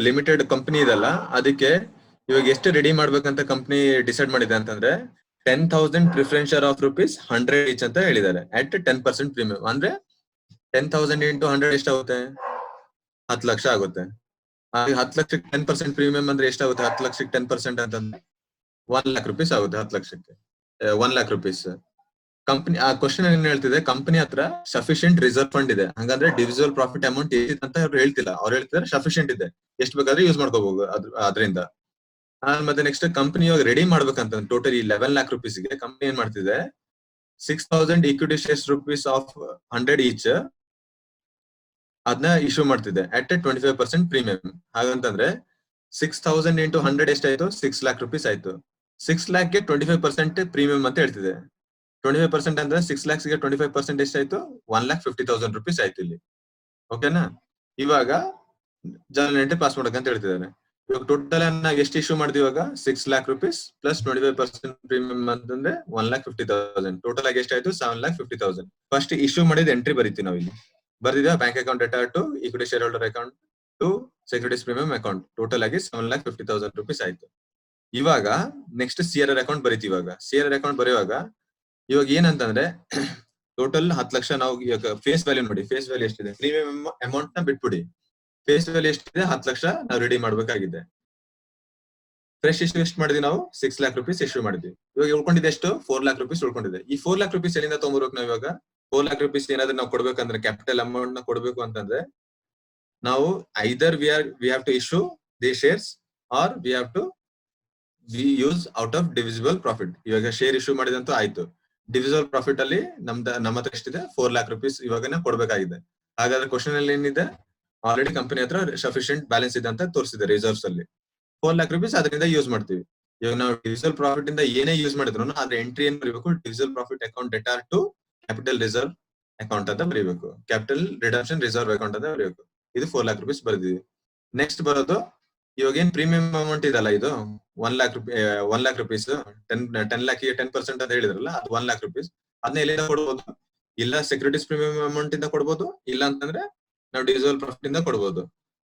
limited company ಇದಲ್ಲ, ಅದಕ್ಕೆ ಇವಾಗ ಎಷ್ಟು ready ಮಾಡ್ಬೇಕಂತ company decide ಮಾಡಿದೆ ಅಂತಂದ್ರೆ 10,000 preference share of rupees 100 each ಅಂತ ಹೇಳಿದ್ದಾರೆ at 10% premium. ಅಂದ್ರೆ 10,000 ಇಂಟು 100 ಎಷ್ಟಾಗುತ್ತೆ? 10 ಲಕ್ಷ ಆಗುತ್ತೆ. 10 ಲಕ್ಷಕ್ಕೆ 10% ಪ್ರೀಮಿಯಂ ಅಂದ್ರೆ ಎಷ್ಟಾಗುತ್ತೆ? 10 ಲಕ್ಷಕ್ಕೆ 10% ಅಂತಂದ್ರೆ 1 lakh rupees ಆಗುತ್ತೆ. 10 ಲಕ್ಷಕ್ಕೆ 1 lakh rupees. ಕಂಪನಿ ಆ ಕ್ವಶನ್ ಏನ್ ಹೇಳ್ತಿದೆ, ಕಂಪನಿ ಹತ್ರ ಸಫಿಶಿಯಂಟ್ ರಿಸರ್ವ್ ಫಂಡ್ ಇದೆ, ಹಂಗಂದ್ರೆ ಡಿವಿಸಿಬಲ್ ಪ್ರಾಫಿಟ್ ಅಮೌಂಟ್ ಎಷ್ಟಿದೆ ಅಂತ ಅವ್ರು ಹೇಳ್ತಿಲ್ಲ. ಅವ್ರು ಹೇಳ್ತಿದ್ದಾರೆ ಸಫಿಶಿಯಂಟ್ ಇದೆ, ಎಷ್ಟು ಬೇಕಾದ್ರೆ ಯೂಸ್ ಮಾಡ್ಕೋಬಹುದು ಅದರಿಂದ. ಮತ್ತೆ ನೆಕ್ಸ್ಟ್ ಕಂಪನಿ ಇವಾಗ ರೆಡಿ ಮಾಡ್ಬೇಕಂತ ಟೋಟಲಿ 11 lakh rupees ಗೆ ಕಂಪನಿ ಏನ್ ಮಾಡ್ತಿದೆ, 6,000 equity shares rupees of 100 each ಅದನ್ನ ಇಶ್ಯೂ ಮಾಡ್ತಿದೆ ಅಟ್ 25% ಪ್ರೀಮಿಯಂ. ಹಾಗಂತಂದ್ರೆ 6,000 ಇಂಟು 100 ಎಷ್ಟಾಯ್ತು? 6 lakh rupees ಆಯ್ತು. 6 lakh ಗೆ 25% ಪ್ರೀಮಿಯಂ ಅಂತ ಹೇಳ್ತಿದೆ. 25% ಅಂದ್ರೆ 6 lakhs ಗೆ 25% ಎಷ್ಟಾಯ್ತು? 1,50,000 rupees ಆಯ್ತು ಇಲ್ಲಿ. ಓಕೆನಾ? ಇವಾಗ ಜನರಲ್ ಎಂಟ್ರಿ ಪಾಸ್ ಮಾಡಕ್ ಅಂತ ಹೇಳ್ತಿದ್ದಾರೆ. ಇವಾಗ ಟೋಟಲ್ ನಾವು ಎಷ್ಟು ಇಶ್ಯೂ ಮಾಡಿದ್ವಿ ಇವಾಗ? 6 lakh rupees ಪ್ಲಸ್ 25% ಪ್ರೀಮಿಯಂ ಅಂತಂದ್ರೆ 1,50,000. ಟೋಟಲ್ ಆಗಿ ಎಷ್ಟಾಯ್ತು? 7,50,000. ಫಸ್ಟ್ ಇಶ್ಯೂ ಮಾಡಿದ ಎಂಟ್ರಿ ಬರೀತೀವಿ ನಾವು ಇಲ್ಲಿ. ಬರ್ದಿದ್ವಿ bank account debtor to equity shareholder account to securities premium account. Total ಆಗಿ 7,50,000 rupees ಆಯ್ತು. ಇವಾಗ ನೆಕ್ಸ್ಟ್ CRR ಅಕೌಂಟ್ ಬರೀತೀವಿ. ಇವಾಗ CRR ಅಕೌಂಟ್ ಬರೆಯುವಾಗ ಇವಾಗ ಏನಂತಂದ್ರೆ ಟೋಟಲ್ 10 ಲಕ್ಷ ನಾವು ಇವಾಗ ಫೇಸ್ ವ್ಯಾಲ್ಯೂ ನೋಡಿ, ಫೇಸ್ ವ್ಯಾಲ್ಯೂ ಎಷ್ಟಿದೆ? ಪ್ರೀಮಿಯಂ ಅಮೌಂಟ್ ನ ಬಿಟ್ಬಿಡಿ, ಫೇಸ್ ವ್ಯಾಲ್ಯೂ ಎಷ್ಟಿದೆ? 10 ಲಕ್ಷ ನಾವು ರೆಡಿ ಮಾಡ್ಬೇಕಾಗಿದೆ. ಫ್ರೆಶ್ ಇಶ್ಯೂ ಎಷ್ಟು ಮಾಡಿದ್ವಿ ನಾವು? 6 lakh rupees ಇಶ್ಯೂ ಮಾಡಿದ್ವಿ. ಇವಾಗ ಉಳ್ಕೊಂಡಿದೆ ಎಷ್ಟು? 4 lakh rupees ಉಳ್ಕೊಂಡಿದೆ. ಈ 4 lakh rupees ಎಲ್ಲಿಂದ ತಗೊಂಡ್ಬರ್ಬೇಕು ನಾವು ಇವಾಗ? 4 lakh rupees ಏನಾದ್ರೂ ನಾವು ಕೊಡ್ಬೇಕಂದ್ರೆ, ಕ್ಯಾಪಿಟಲ್ ಅಮೌಂಟ್ ನ ಕೊಡ್ಬೇಕು ಅಂತಂದ್ರೆ ನಾವು either we have to issue the shares or we have to use out of divisible profit. ಇವಾಗ ಶೇರ್ ಇಶ್ಯೂ ಮಾಡಿದಂತೂ ಆಯ್ತು. ಡಿವಿಸಿಬಲ್ ಪ್ರಾಫಿಟ್ ಅಲ್ಲಿ ನಮ್ಮ ಹತ್ರ ಎಷ್ಟಿದೆ? 4 lakh rupees ಇವಾಗ ಕೊಡ್ಬೇಕಾಗಿದೆ. ಹಾಗಾದ್ರೆ ಕ್ವಶನ್ ಅಲ್ಲಿ ಏನಿದೆ? ಆಲ್ರೆಡಿ ಕಂಪನಿ ಹತ್ರ ಸಫಿಶಿಯಂಟ್ ಬ್ಯಾಲೆನ್ಸ್ ಇದೆ ಅಂತ ತೋರಿಸಿದೆ ರಿಸರ್ವ್ಸ್ ಅಲ್ಲಿ. 4 lakh rupees ಅದರಿಂದ ಯೂಸ್ ಮಾಡ್ತೀವಿ. ಇವಾಗ ನಾವು ಡಿವಿಸಿಬಲ್ ಪ್ರಾಫಿಟ್ ಇಂದ ಏನೇ ಯೂಸ್ ಮಾಡಿದ್ರು ಅದ್ರ ಎಂಟ್ರಿ ಏನ್ ಬರೀಬೇಕು? Divisible profit account debtor to capital reserve account ಅಂತ ಬರೀಬೇಕು. ಕ್ಯಾಪಿಟಲ್ ರಿಡಮ್ಷನ್ ರಿಸರ್ವ್ ಅಕೌಂಟ್ ಅಂತ ಬರೀಬೇಕು. ಇದು 4 lakh rupees ಬರ್ದಿವಿ. ನೆಕ್ಸ್ಟ್ ಬರೋದು ಇವಾಗ ಏನ್ ಪ್ರೀಮಿಯಂ ಅಮೌಂಟ್ ಇದಲ್ಲ, ಇದು 1 lakh rupees 10 lakh ಗೆ 10% ಅಂತ ಹೇಳಿದ್ರಲ್ಲ, ಅದು 1 lakh rupees. ಅದನ್ನ ಎಲ್ಲಿಂದ ಕೊಡ್ಬೋದು? ಇಲ್ಲ ಸೆಕ್ಯೂರಿಟೀಸ್ ಪ್ರೀಮಿಯಂ ಅಮೌಂಟ್ ಇಂದ ಕೊಡ್ಬೋದು, ಇಲ್ಲ ಅಂತಂದ್ರೆ ನಾವು ಡಿವಿಸಿಬಲ್ ಪ್ರಾಫಿಟ್ ಇಂದ ಕೊಡ್ಬೋದು.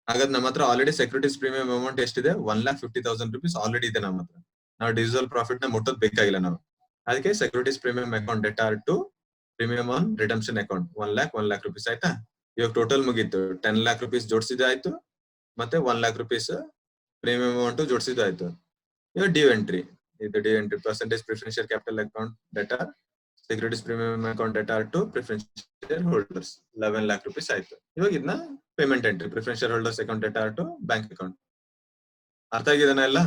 ಹಾಗಾದ್ರೆ ನಮ್ಮ ಹತ್ರ ಆಲ್ರೆಡಿ ಸೆಕ್ಯೂರಿಟೀಸ್ ಪ್ರೀಮಿಯಂ ಅಮೌಂಟ್ ಎಷ್ಟಿದೆ, 1,50,000 rupees ಆಲ್ರೆಡಿ ಇದೆ ನಮ್ಮ ಹತ್ರ. ನಾವು ಡಿವಿಸಿಬಲ್ ಪ್ರಾಫಿಟ್ ನ ಮುಟ್ಟೋದ್ ಬೇಕಾಗಿಲ್ಲ ನಾವು. ಅದಕ್ಕೆ securities premium account debtor to premium on redemption account 1 lakh rupees ಆಯ್ತಾ. ಇವಾಗ ಟೋಟಲ್ ಮುಗೀತು, 10 lakh rupees ಜೋಡಿಸಿದ ಆಯ್ತು, ಮತ್ತೆ 1 lakh rupees ಪ್ರೀಮಿಯಂ ಅಮೌಂಟ್ ಜೋಡಿಸಿದ ಆಯ್ತು. ಇವಾಗ ಡ್ಯೂ ಎಂಟ್ರಿ, ಇದು due entry percentage preferential capital account debtor securities premium account debtor to preferential holders 11 lakh rupees ಆಯ್ತು. ಇವಾಗ ಇದನ್ನ payment entry preferential holders account debtor to bank account. ಅರ್ಥ ಆಗಿದಾನ ಎಲ್ಲ?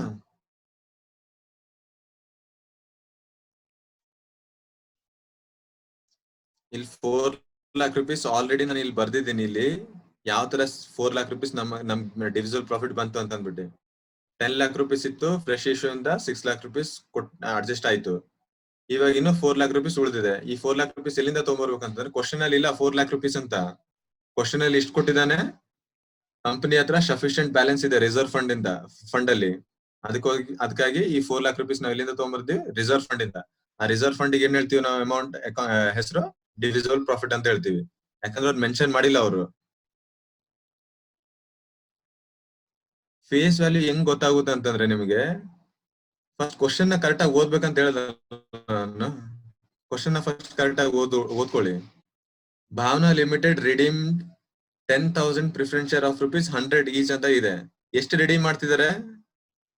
ಇಲ್ಲಿ 4 lakh rupees ಆಲ್ರೆಡಿ ನಾನು ಇಲ್ಲಿ ಬರ್ದಿದ್ದೀನಿ. ಇಲ್ಲಿ ಯಾವ ತರ 4 lakh rupees ನಮ್ ಡಿವಿಸಿಬಲ್ ಪ್ರಾಫಿಟ್ ಬಂತು ಅಂತ ಅಂದ್ಬಿಟ್ಟು 10 lakh rupees ಇತ್ತು, ಫ್ರೆಶ್ ಇಶ್ಯೂ ಇಂದ 6 lakh rupees ಅಡ್ಜಸ್ಟ್ ಆಯ್ತು. ಇವಾಗ ಇನ್ನು 4 lakh rupees ಉಳಿದಿದೆ. ಈ 4 lakh rupees ಎಲ್ಲಿಂದ ತಗೊಂಡ್ಬರ್ಬೇಕಂತಂದ್ರೆ ಕ್ವಶನ್ ಅಲ್ಲಿ ಇಲ್ಲ 4 lakh rupees ಅಂತ. ಕ್ವಶನ್ ಅಲ್ಲಿ ಇಷ್ಟು ಕೊಟ್ಟಿದ್ದಾನೆ, ಕಂಪನಿ ಹತ್ರ ಸಫಿಶಿಯಂಟ್ ಬ್ಯಾಲೆನ್ಸ್ ಇದೆ ರಿಸರ್ವ್ ಫಂಡ್ ಅಲ್ಲಿ. ಅದಕ್ಕಾಗಿ ಈ 4 lakh rupees ನಾವು ಎಲ್ಲಿಂದ ತಗೊಂಡ್ಬರ್ತೀವಿ, ರಿಸರ್ವ್ ಫಂಡ್ ಇಂದ. ಆ ರಿಸರ್ವ್ ಫಂಡ್ ಏನ್ ಹೇಳ್ತೀವಿ ನಾವು, ಅಮೌಂಟ್ ಹೆಸರು ಡಿವಿಸಿಬಲ್ ಪ್ರಾಫಿಟ್ ಅಂತ ಹೇಳ್ತೀವಿ. ಯಾಕಂದ್ರೆ ಅವ್ರು ಮೆನ್ಷನ್ ಮಾಡಿಲ್ಲ ಅವರು. ಫೇಸ್ ವ್ಯಾಲ್ಯೂ ಹೆಂಗ್ ಗೊತ್ತಾಗುತ್ತೆ ಅಂತಂದ್ರೆ ನಿಮಗೆ ಫಸ್ಟ್ ಕ್ವಶನ್ ನ ಕರೆಕ್ಟ್ ಆಗಿ ಓದ್ಬೇಕಂತ ಹೇಳ್ದ. ಕ್ವಶನ್ ನ ಫಸ್ಟ್ ಕರೆಕ್ಟ್ ಆಗಿ ಓದ್ಕೊಳ್ಳಿ. Bhavana limited redeemed 10,000 preference share of ₹100 each ಅಂತ ಇದೆ. ಎಷ್ಟು ರಿಡೀಮ್ ಮಾಡ್ತಿದ್ದಾರೆ?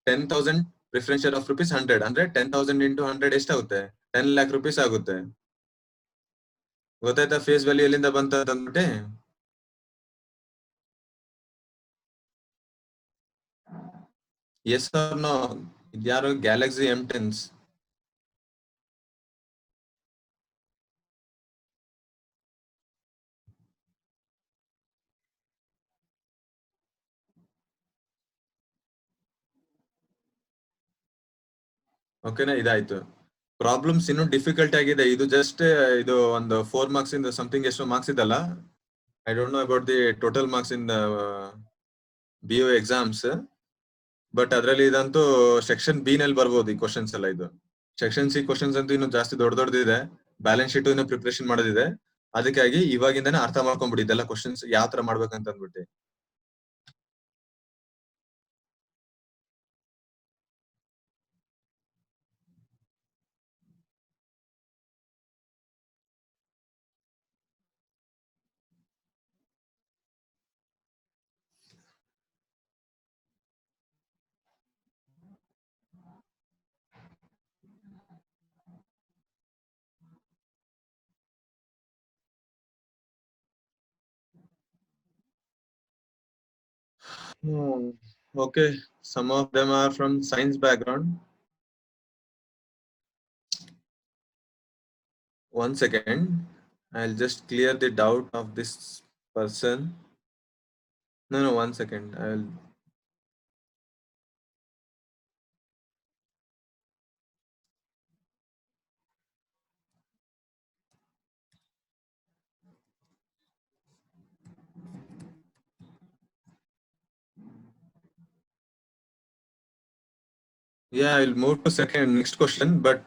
10,000 ಪ್ರಿಫರೆನ್ಸ್ ಶೇರ್ ಆಫ್ ₹100 ಅಂದ್ರೆ 10,000 into 100 ಎಷ್ಟಾಗುತ್ತೆ? 10 lakh rupees ಆಗುತ್ತೆ. ಗೊತ್ತಾಯ್ತಾ ಫೇಸ್ ವ್ಯಾಲ್ಯೂ ಎಲ್ಲಿಂದ ಬಂತ ಅಂದ್ಬಿಟ್ಟೆ? Yes or no? ಇದ್ಯಾರು ಗ್ಯಾಲಕ್ಸಿ M10s? ಓಕೆನಾ? ಇದಾಯ್ತು. ಪ್ರಾಬ್ಲಮ್ಸ್ ಇನ್ನು ಡಿಫಿಕಲ್ಟ್ ಆಗಿದೆ. ಇದು ಜಸ್ಟ್ ಇದು ಒಂದು 4 marks ಇಂದ ಸಮಥಿಂಗ್ ಎಷ್ಟು ಮಾರ್ಕ್ಸ್ ಇದಲ್ಲ. I don't know about the total marks in BO exams. But ಅದ್ರಲ್ಲಿ ಇದಂತೂ ಸೆಕ್ಷನ್ ಬಿ ನಲ್ಲಿ ಬರ್ಬೋದು ಈ ಕ್ವಶನ್ಸ್ ಎಲ್ಲ. ಇದು ಸೆಕ್ಷನ್ ಸಿ ಕ್ವಶನ್ಸ್ ಅಂತೂ ಇನ್ನು ಜಾಸ್ತಿ ದೊಡ್ಡದಿದೆ. ಬ್ಯಾಲೆನ್ಸ್ ಶೀಟ್ ಇನ್ನು ಪ್ರಿಪರೇಷನ್ ಮಾಡೋದಿದೆ. ಅದಕ್ಕಾಗಿ ಇವಾಗಿಂದಾನೆ ಅರ್ಥ ಮಾಡ್ಕೊಂಡ್ಬಿಡಿ ಇದೆಲ್ಲ ಕ್ವಶನ್ಸ್ ಯಾವ ತರ ಮಾಡ್ಬೇಕಂತ ಅಂದ್ಬಿಟ್ಟು. Okay, some of them are from science background. One second, I'll just clear the doubt of this person. No, one second. I'll Yeah, I'll move to next question, but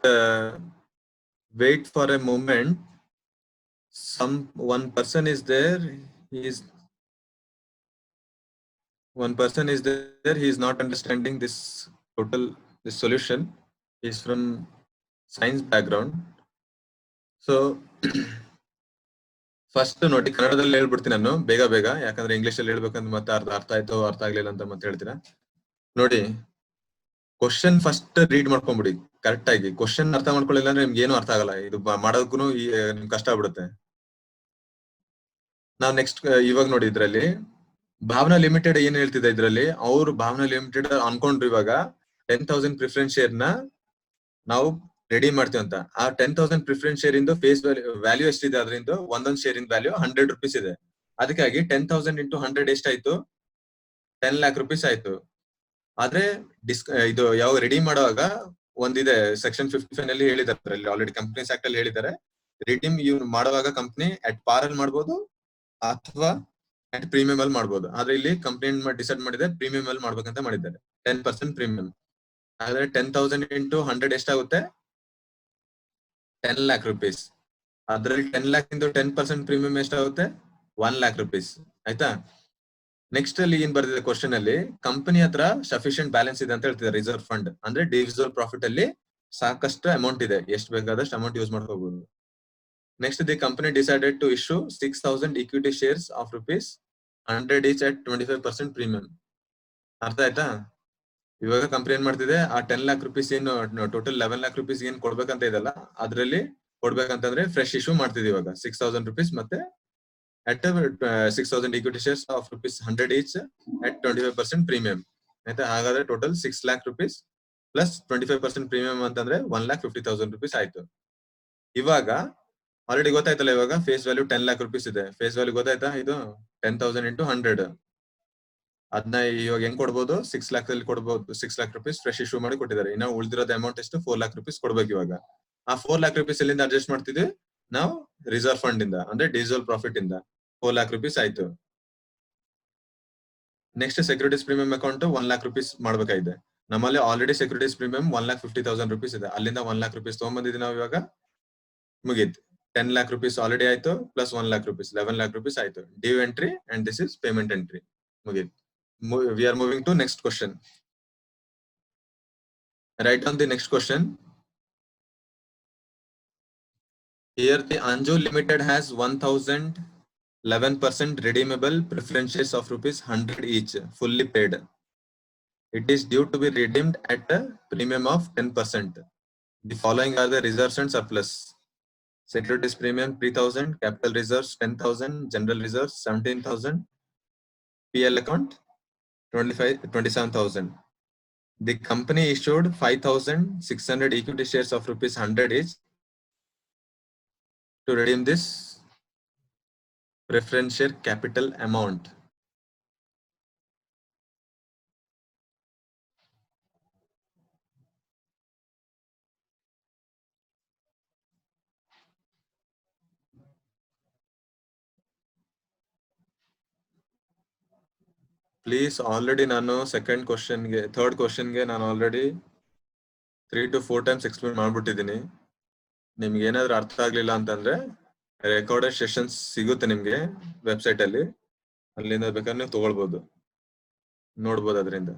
wait for a moment. One person is there. One person is there. He is not understanding this solution. He is from science background. So first ನೋಡಿ, ಕನ್ನಡದಲ್ಲಿ ಹೇಳ್ಬಿಡ್ತೀನಿ ನಾನು ಬೇಗ, ಯಾಕಂದ್ರೆ English ಅಲ್ಲಿ ಹೇಳ್ಬೇಕಂದ್ರೆ ಮತ್ತೆ ಅರ್ಥ ಆಯ್ತು ಅರ್ಥ ಆಗ್ಲಿಲ್ಲ ಅಂತ ಮತ್ತೆ ಹೇಳ್ತೀರಾ. ನೋಡಿ, ಕ್ವಶನ್ ಫಸ್ಟ್ ರೀಡ್ ಮಾಡ್ಕೊಂಡ್ಬಿಡಿ ಕರೆಕ್ಟ್ ಆಗಿ. ಕ್ವಶನ್ ಅರ್ಥ ಮಾಡ್ಕೊಳ್ಳಿಲ್ಲ ಅಂದ್ರೆ ನಿಮ್ಗೆ ಏನು ಅರ್ಥ ಆಗಲ್ಲ. ಇದು ಮಾಡೋದಕ್ಕೂ ನಿಮ್ಗೆ ಕಷ್ಟ ಆಗ್ಬಿಡುತ್ತೆ. ನಾವ್ ನೆಕ್ಸ್ಟ್ ಇವಾಗ ನೋಡಿ, ಇದ್ರಲ್ಲಿ ಭಾವನಾ ಲಿಮಿಟೆಡ್ ಏನ್ ಹೇಳ್ತಿದೆ, ಇದ್ರಲ್ಲಿ ಅವ್ರು ಭಾವನಾ ಲಿಮಿಟೆಡ್ ಅನ್ಕೊಂಡ್ರು ಇವಾಗ 10,000 ಪ್ರಿಫರೆನ್ಸ್ ಶೇರ್ ನ ನಾವು ರೆಡಿ ಮಾಡ್ತೀವಿ ಅಂತ. ಆ 10,000 ಪ್ರಿಫರೆನ್ಸ್ ಶೇರ್ ಇಂದ ಫೇಸ್ ವ್ಯಾಲ್ಯೂ ಎಷ್ಟಿದೆ, ಅದರಿಂದ ಒಂದೊಂದು ಶೇರ್ ಇನ್ ವ್ಯಾಲ್ಯೂ 100 rupees ಇದೆ. ಅದಕ್ಕಾಗಿ 10,000 into 100 ಎಷ್ಟಾಯ್ತು? 10 lakh rupees ಆಯ್ತು. ಆದ್ರೆ ಇದು ಯಾವ ರೆಡಿ ಮಾಡುವಾಗ ಒಂದಿದೆ, ಸೆಕ್ಷನ್ 55 ನಲ್ಲಿ ಹೇಳಿದ್ದಾರೆ, ಆಲ್ರೆಡಿ ಕಂಪನೀಸ್ ಆಕ್ಟ್ ಅಲ್ಲಿ ಹೇಳಿದ್ದಾರೆ. ರಿಡೀಮ್ ಮಾಡುವಾಗ ಕಂಪನಿ ಅಟ್ ಪಾರ್ ಅಲ್ಲಿ ಮಾಡ್ಬೋದು ಅಥವಾ ಅಟ್ ಪ್ರೀಮಿಯಂ ಅಲ್ಲಿ ಮಾಡ್ಬೋದು. ಆದ್ರೆ ಇಲ್ಲಿ ಕಂಪನಿ ಡಿಸೈಡ್ ಮಾಡಿದೆ ಪ್ರೀಮಿಯಂ ಅಲ್ಲಿ ಮಾಡ್ಬೇಕಂತ ಮಾಡಿದ್ದಾರೆ. 10% ಪ್ರೀಮಿಯಂ. ಆದ್ರೆ 10,000 into 100 ಎಷ್ಟಾಗುತ್ತೆ? 10 lakh rupees. ಅದ್ರಲ್ಲಿ 10 lakh ಇಂದು 10% ಪ್ರೀಮಿಯಂ ಎಷ್ಟಾಗುತ್ತೆ? 1 lakh rupees. ಆಯ್ತಾ? ನೆಕ್ಸ್ಟ್ ಅಲ್ಲಿ ಏನ್ ಬರ್ದಿದೆ ಕ್ವಶನ್ ಅಲ್ಲಿ, ಕಂಪನಿ ಹತ್ರ ಸಫಿಶಿಯಂಟ್ ಬ್ಯಾಲೆನ್ಸ್ ಇದೆ ಅಂತ ಹೇಳ್ತಿದೆ ರಿಸರ್ವ್ ಫಂಡ್. ಅಂದ್ರೆ ಡಿವಿಸಿಬಲ್ ಪ್ರಾಫಿಟ್ ಅಲ್ಲಿ ಸಾಕಷ್ಟು ಅಮೌಂಟ್ ಇದೆ, ಎಷ್ಟು ಬೇಕಾದಷ್ಟು ಅಮೌಂಟ್ ಯೂಸ್ ಮಾಡ್ಕೋಬಹುದು. Next the company decided to issue 6,000 equity shares of rupees 100 each at 25% premium. ಅರ್ಥ ಆಯ್ತಾ? ಇವಾಗ ಕಂಪನಿ ಏನ್ ಮಾಡ್ತಿದೆ, ಆ 10 lakh rupees ಏನು ಟೋಟಲ್ 11 lakh rupees ಏನ್ ಕೊಡ್ಬೇಕಂತ ಇದಲ್ಲ, ಅದ್ರಲ್ಲಿ ಕೊಡ್ಬೇಕಂತಂದ್ರೆ ಫ್ರೆಶ್ ಇಶ್ಯೂ ಮಾಡ್ತಿದೆ ಇವಾಗ 6,000 rupees ಮತ್ತೆ at 6,000 equity shares of rupees 100 each at 25% premium. ಆಯ್ತಾ? ಹಾಗಾದ್ರೆ total 6 lakh rupees plus 25% premium ಅಂತಂದ್ರೆ 1,50,000 rupees ಆಯ್ತು. ಇವಾಗ ಆಲ್ರೆಡಿ ಗೊತ್ತಾಯ್ತಲ್ಲ, ಇವಾಗ ಫೇಸ್ ವ್ಯಾಲ್ಯೂ 10 lakh rupees ಇದೆ. ಫೇಸ್ ವ್ಯಾಲ್ಯೂ ಗೊತ್ತಾಯ್ತಾ? ಇದು 10,000 into 100. ಅದನ್ನ ಇವಾಗ ಹೆಂಗ್ ಕೊಡ್ಬೋದು, 6 lakh ಅಲ್ಲಿ ಕೊಡ್ಬೋದು. 6 lakh rupees ಫ್ರೆಶ್ ಇಶ್ಯೂ ಮಾಡಿ ಕೊಟ್ಟಿದ್ದಾರೆ. ಇನ್ನ ಉಳಿದಿರೋದು ಅಮೌಂಟ್ ಎಷ್ಟು, 4 lakh rupees ಕೊಡ್ಬೇಕು ಇವಾಗ. ಆ 4 lakh rupees ಎಲ್ಲಿಂದ ಅಡ್ಜಸ್ಟ್ ಮಾಡ್ತಿದ್ವಿ ನಾವು, ರಿಸರ್ವ್ ಫಂಡ್ ಇಂದ, ಅಂದ್ರೆ ಡಿವಿಸಿಬಲ್ ಪ್ರಾಫಿಟ್ ಇಂದ 4 lakh rupees ಆಯ್ತು. Next securities premium account 1 lakh rupees ಮಾಡ್ಬೇಕಾಗಿದೆ. ನಮ್ಮಲ್ಲಿ ಆಲ್ರೆಡಿ ಸೆಕ್ಯೂರಿಟೀಸ್ ಪ್ರೀಮಿಯಂ 1,50,000 rupees ಇದೆ. ಅಲ್ಲಿಂದ 1 lakh rupees ತಗೊಂಡ್ಬಂದಿದ್ವಿ ನಾವು ಇವಾಗ. ಮುಗೀತು. 10 lakh rupees ಆಲ್ರೆಡಿ ಆಯ್ತು, plus 1 lakh rupees 11 lakh rupees ಆಯ್ತು. Due entry and this is payment entry. ಮುಗೀತು. We are moving to next question. Write down the next question. Here the Anju Limited has 1,011% redeemable preference shares of rupees 100 each, fully paid. It is due to be redeemed at a premium of 10%. The following are the reserves and surplus. Securities premium 3,000, capital reserves 10,000, general reserves 17,000, PL account 27,000. The company issued 5,600 equity shares of rupees 100 each to redeem this preference share capital amount. Please, already ನಾನು second ಕ್ವಶನ್ಗೆ, third ಕ್ವಶನ್ಗೆ ನಾನು already 3 to 4 times explain ಮಾಡ್ಬಿಟ್ಟಿದ್ದೀನಿ. ನಿಮ್ಗೆ ಏನಾದ್ರೂ ಅರ್ಥ ಆಗ್ಲಿಲ್ಲ ಅಂತಂದ್ರೆ recorded sessions ಸಿಗುತ್ತೆ ನಿಮ್ಗೆ ವೆಬ್ಸೈಟ್ ಅಲ್ಲಿ, ಅಲ್ಲಿಂದ ಬೇಕಾದ್ರೆ ನೀವು ತಗೊಳ್ಬಹುದು, ನೋಡ್ಬೋದು ಅದರಿಂದ.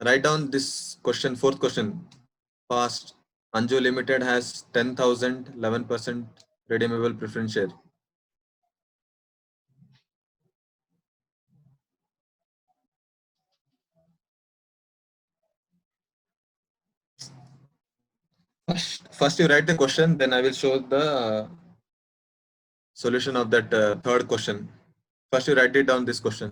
Write down this question, fourth question. Fast. Anju Limited has 10,000 11% redeemable preference share. First you write the question, then I will show the solution of that third question. First you write it down, this question.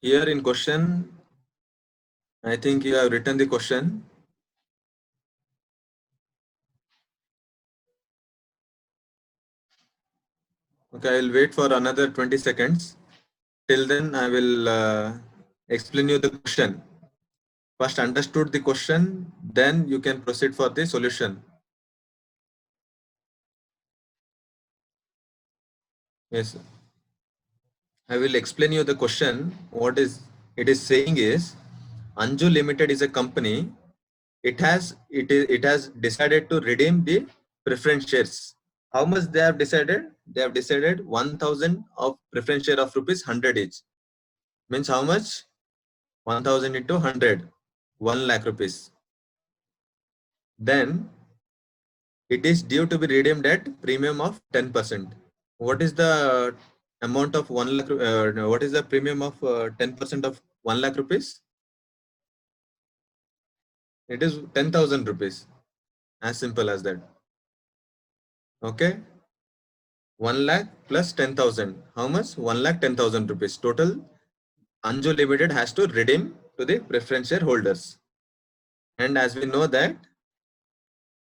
Here in question, I think you have written the question. Okay, I'll wait for another 20 seconds. Till then, I will explain you the question. First understood the question, then you can proceed for the solution. Yes, I will explain you the question. What is it is saying is, Anju Limited is a company. It has decided to redeem the preference shares. How much they have decided? They have decided 1,000 of preference share of rupees 100 each. Means how much? 1,000 into 100, 1 lakh rupees. Then it is due to be redeemed at premium of 10%. What is the amount of 1 lakh? What is the premium of 10% of 1 lakh rupees? It is 10,000 rupees. As simple as that. Okay. 1 lakh plus 10,000. How much? 1,10,000 rupees. Total Anju Limited has to redeem to the preference shareholders. And as we know that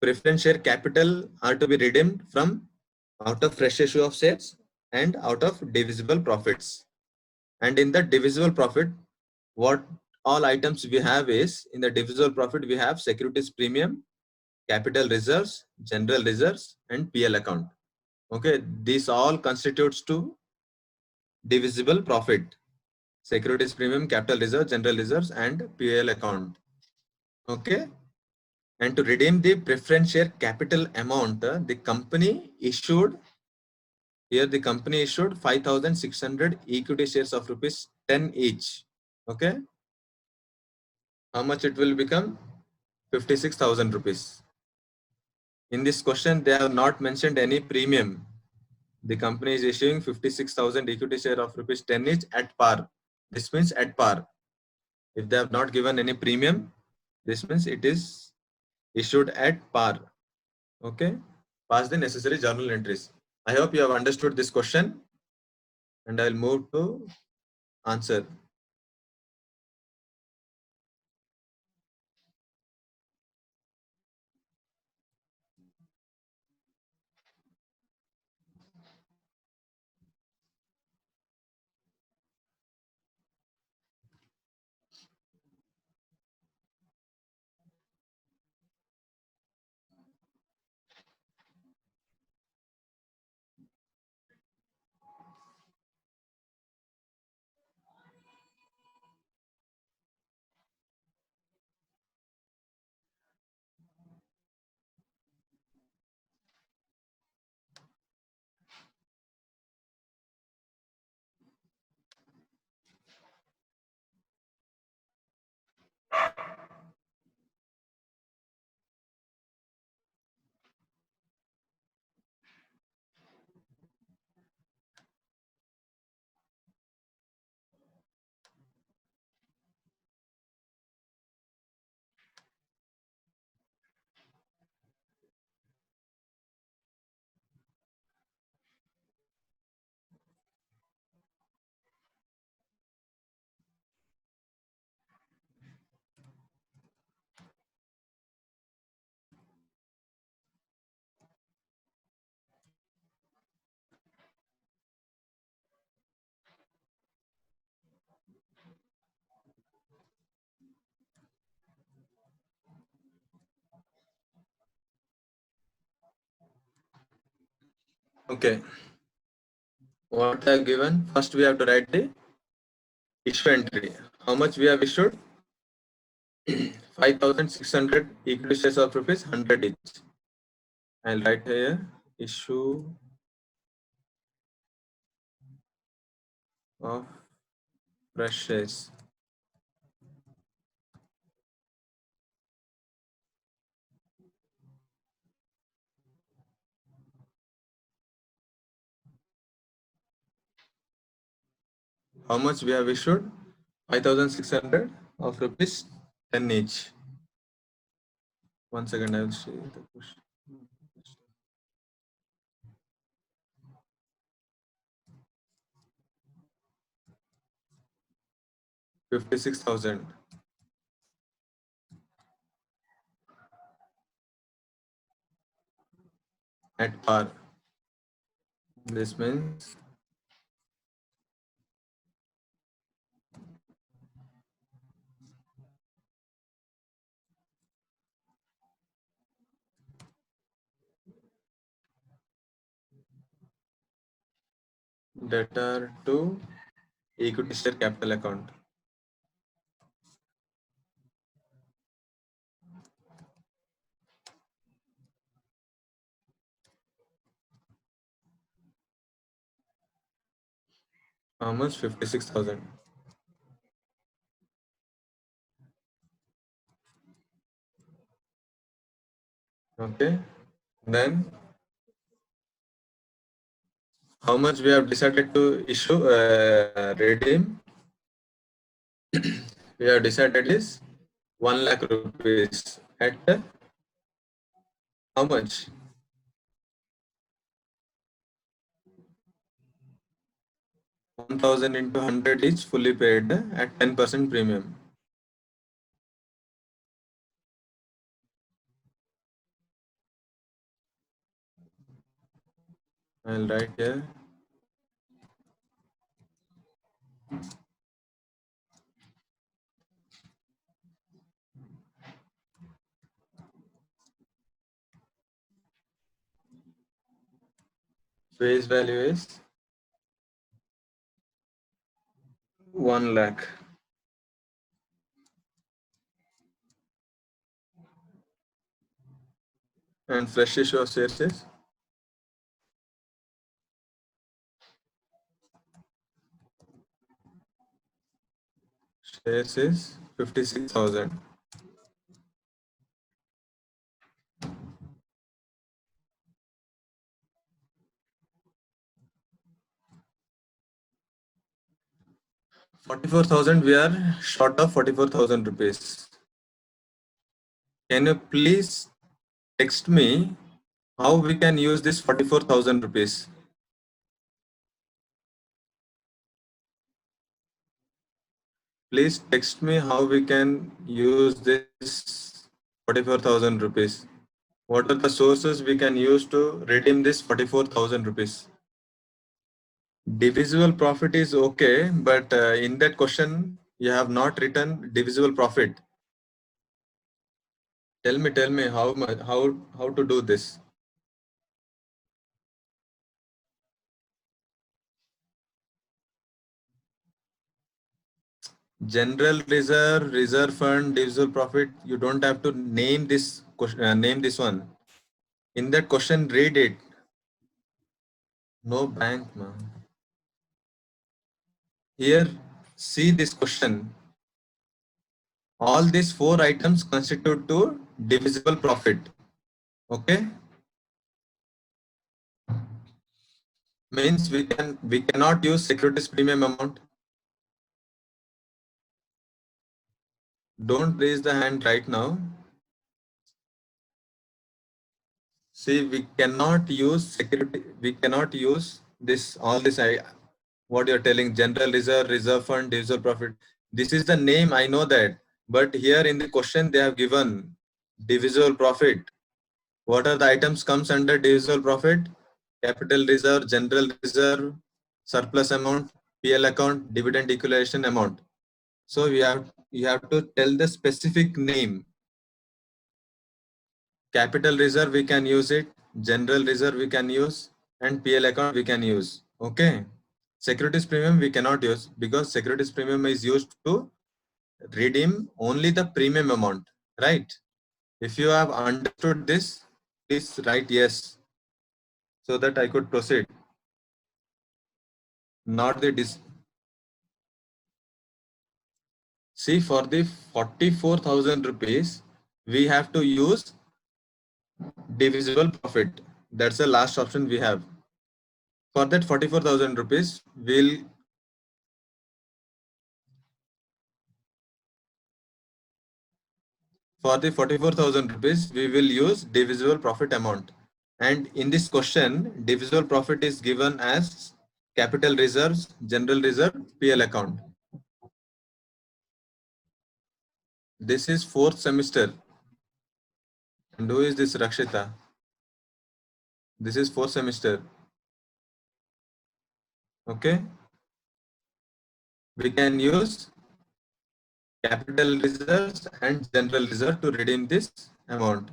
preference share capital are to be redeemed from out of fresh issue of shares and out of divisible profits. And in the divisible profit, what all items we have is in the divisible profit we have securities premium, capital reserves, general reserves, and PL account. Okay, this all constitutes to divisible profit. Securities premium, capital reserve, general reserves, and PL account. Okay, and to redeem the preference share capital amount, the company issued here. The company issued 5,600 equity shares of rupees 10 each. Okay, how much it will become? 56,000 rupees. In this question, they have not mentioned any premium. The company is issuing 56,000 equity share of rupees 10 each at par. This means at par. If they have not given any premium, this means it is issued at par. Okay, pass the necessary journal entries. I hope you have understood this question, and I will move to answer. Okay, what I have given? First, we have to write the issue entry. How much we have issued? 5,600 equity shares of rupees 100 each. I'll write here issue of fresh shares. How much we have issued? 5,600 of rupees 10 each. One second, I will see the question. 56,000 at par. This means debtor to equity share capital account. How much? 56,000. Okay. Then how much we have decided to issue redeem? We have decided is 1 lakh rupees at how much? 1,000 into 100 is fully paid at 10% premium. I'll write here Face value is 1 lakh. And fresh issue of shares is shares is 56,000. ₹44,000, we are short of 44,000 rupees. Can you please text me how we can use this 44,000 rupees? Please text me how we can use this 44,000 rupees. What are the sources we can use to redeem this 44,000 rupees? Divisible profit is okay, but in that question, you have not written divisible profit. Tell me how to do this. General reserve, reserve fund, divisible profit. You don't have to name this name this one. In that question, read it. No bank, man. Here, see this question. All these 4 items constitute to divisible profit. Okay? Means we cannot use securities premium amount. Don't raise the hand right now. See, we cannot use security. We cannot use this all this. What you're telling, general reserve, reserve fund, divisible profit. This is the name. I know that, but here in the question they have given divisible profit. What are the items comes under divisible profit? Capital reserve, general reserve, surplus amount, PL account, dividend declaration amount. So you have to tell the specific name. Capital reserve we can use it, general reserve we can use, and PL account we can use. Okay. Securities premium we cannot use because securities premium is used to redeem only the premium amount, right? If you have understood this, please write yes so that I could proceed. Not the See, for the 44,000 rupees, we have to use divisible profit. That's the last option we have. For that 44,000 rupees, for the 44,000 rupees, we will use divisible profit amount. And in this question, divisible profit is given as capital reserves, general reserve, PL account. This is 4th semester. And who is this Rakshita? This is 4th semester. Okay. We can use capital reserves and general reserve to redeem this amount.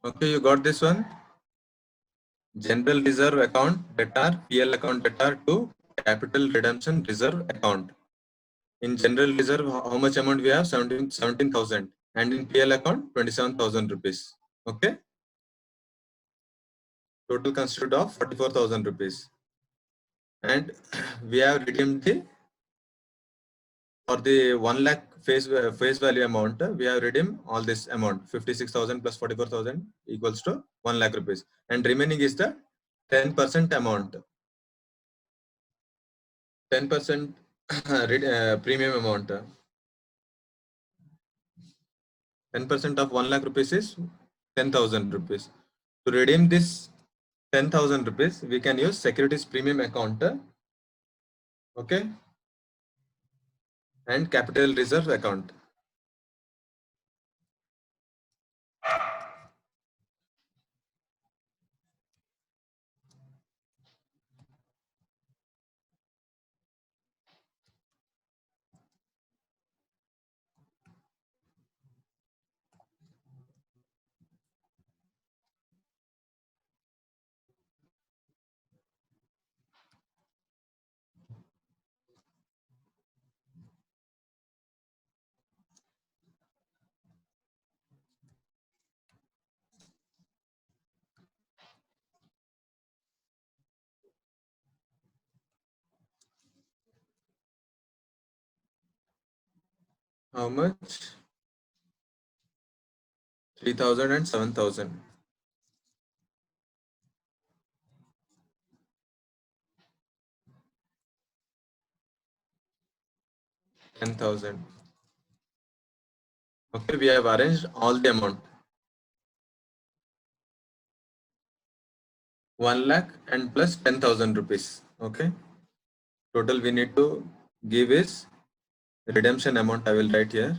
Okay, you got this one? General reserve account debtor, PL account debtor to capital redemption reserve account. In general reserve, how much amount we have? 17,000. And in PL account, 27,000 rupees. Okay. Total constitute of 44,000 rupees. And we have redeemed the, for the 1 lakh face value amount, we have redeemed all this amount, 56,000 plus 44,000 equals to 1 lakh rupees. And remaining is the 10% amount. 10% premium amount. 10% of 1 lakh rupees is 10,000 rupees. To redeem this 10,000 rupees, we can use securities premium account, okay, and capital reserve account. How much? 3,000 and 7,000. 10,000. Okay, we have arranged all the amount. 1 lakh and plus 10,000 rupees. Okay. Total we need to give is redemption amount. I will write here.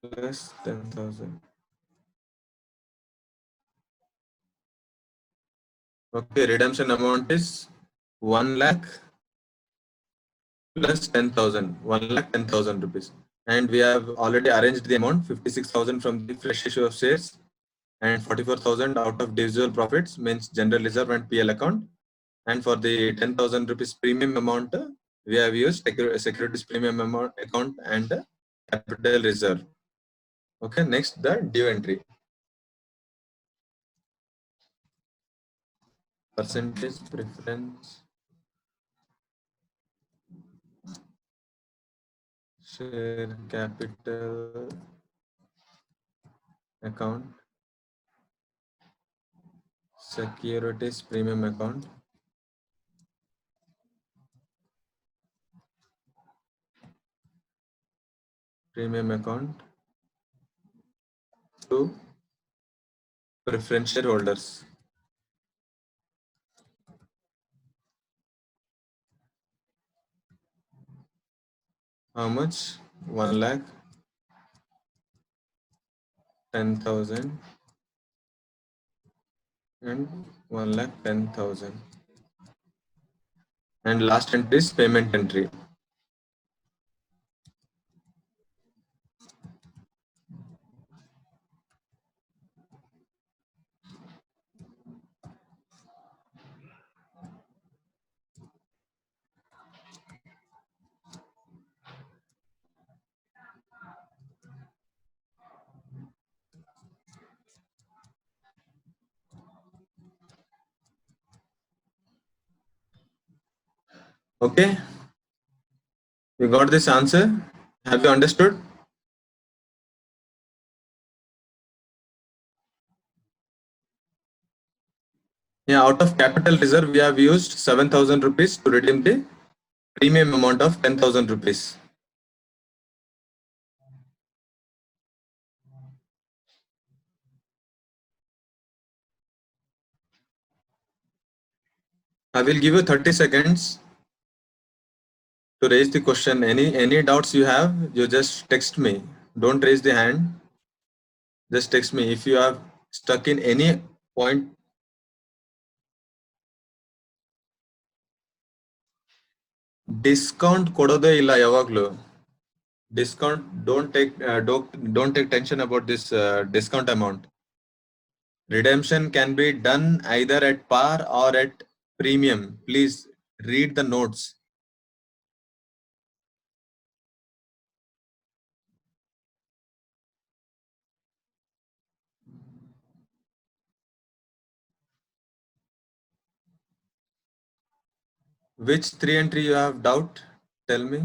Plus 10,000. Okay, redemption amount is 1 lakh plus 10,000. 1 lakh 10,000 rupees. And we have already arranged the amount 56,000 from the fresh issue of shares and 44,000 out of divisible profits, means general reserve and PL account. And for the 10,000 rupees premium amount, we have used securities premium amount account and capital reserve. Okay, next the due entry. Percentage preference share capital account, securities premium account, to preference shareholders. How much? 1 lakh 10,000 and 1 lakh 10,000. And last entry is payment entry. Okay, you got this answer? Have you understood? Yeah, out of capital reserve, we have used 7,000 rupees to redeem the premium amount of 10,000 rupees. I will give you 30 seconds to raise the question. Any doubts you have, you just text me. Don't raise the hand. Just text me if you are stuck in any point. Discount ಕೊಡೋದೇ ಇಲ್ಲ ಯಾವಾಗ್ಲೂ. Discount, don't take tension about this discount amount. Redemption can be done either at par or at premium. Please read the notes. Which 3 entry you have doubt? Tell me.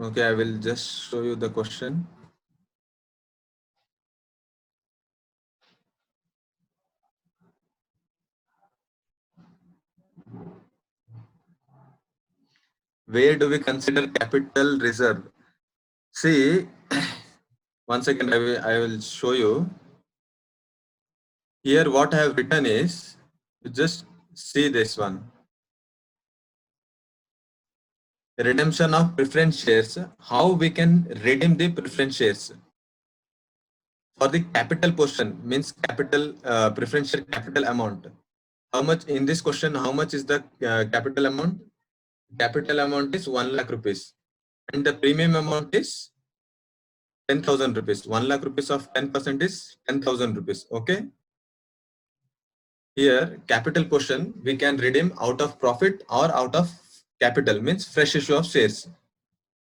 Okay, I will just show you the question. Where do we consider capital reserve? See, once again, I will show you. Here, what I have written is, just see this one. Redemption of preference shares. How we can redeem the preference shares? For the capital portion, means capital preference share capital amount. How much in this question? How much is the capital amount? Capital amount is 1 lakh rupees, and the premium amount is 10,000 rupees. 1 lakh rupees of 10% is 10,000 rupees. Okay. Here, capital portion we can redeem out of profit or out of capital, means fresh issue of shares.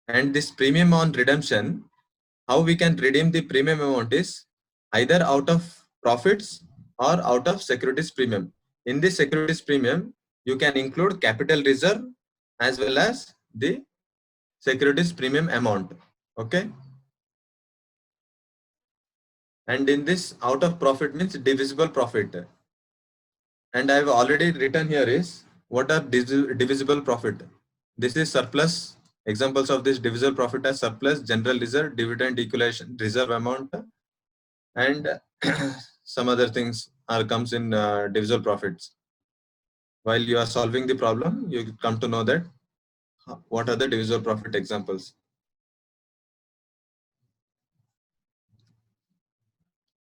And this premium on redemption, how we can redeem the premium amount is either out of profits or out of securities premium. In this securities premium, you can include capital reserve as well as the securities premium amount. Okay. And in this out of profit means divisible profit. And I've already written here is what are divisible profit. This is surplus. Examples of this divisible profit are surplus, general reserve, dividend equalization, reserve amount, and some other things are comes in divisible profits. While you are solving the problem, you come to know that what are the divisible profit examples.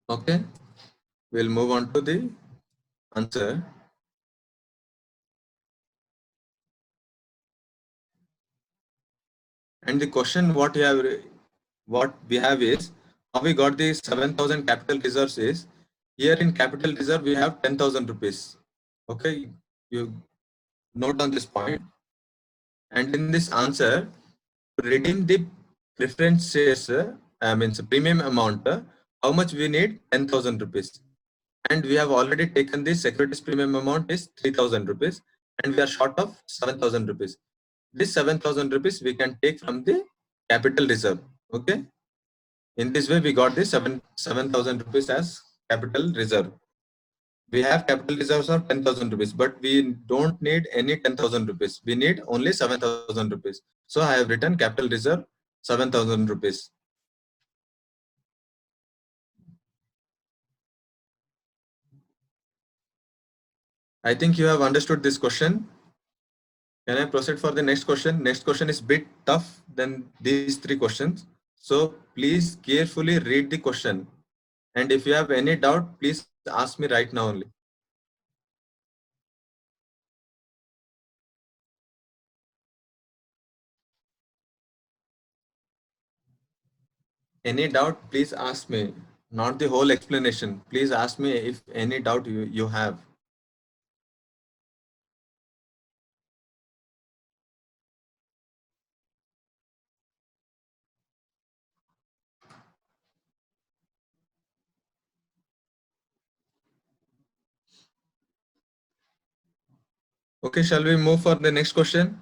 Okay, we'll move on to the answer. And the question what we have is how we got the 7,000 capital reserves is here in capital reserve we have 10,000 rupees. Okay, you note down this point. And in this answer, to redeem the preference shares, means premium amount, how much we need? 10,000 rupees. And we have already taken the securities premium amount is 3,000 rupees, and we are short of 7,000 rupees. This 7,000 rupees we can take from the capital reserve. Okay. In this way, we got the 7,000 rupees as capital reserve. We have capital reserves of 10,000 rupees, but we don't need any 10,000 rupees. We need only 7,000 rupees. So I have written capital reserve 7,000 rupees. I think you have understood this question. Can I proceed for the next question? Next question is bit tough than these three questions. So please carefully read the question. And if you have any doubt, please ask me right now only. Any doubt, please ask me. Not the whole explanation. Please ask me if any doubt you have. Okay, shall we move for the next question?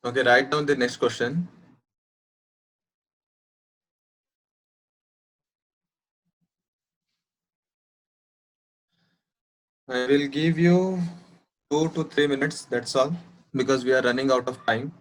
Okay, write down the next question. I will give you 2 to 3 minutes, that's all, because we are running out of time.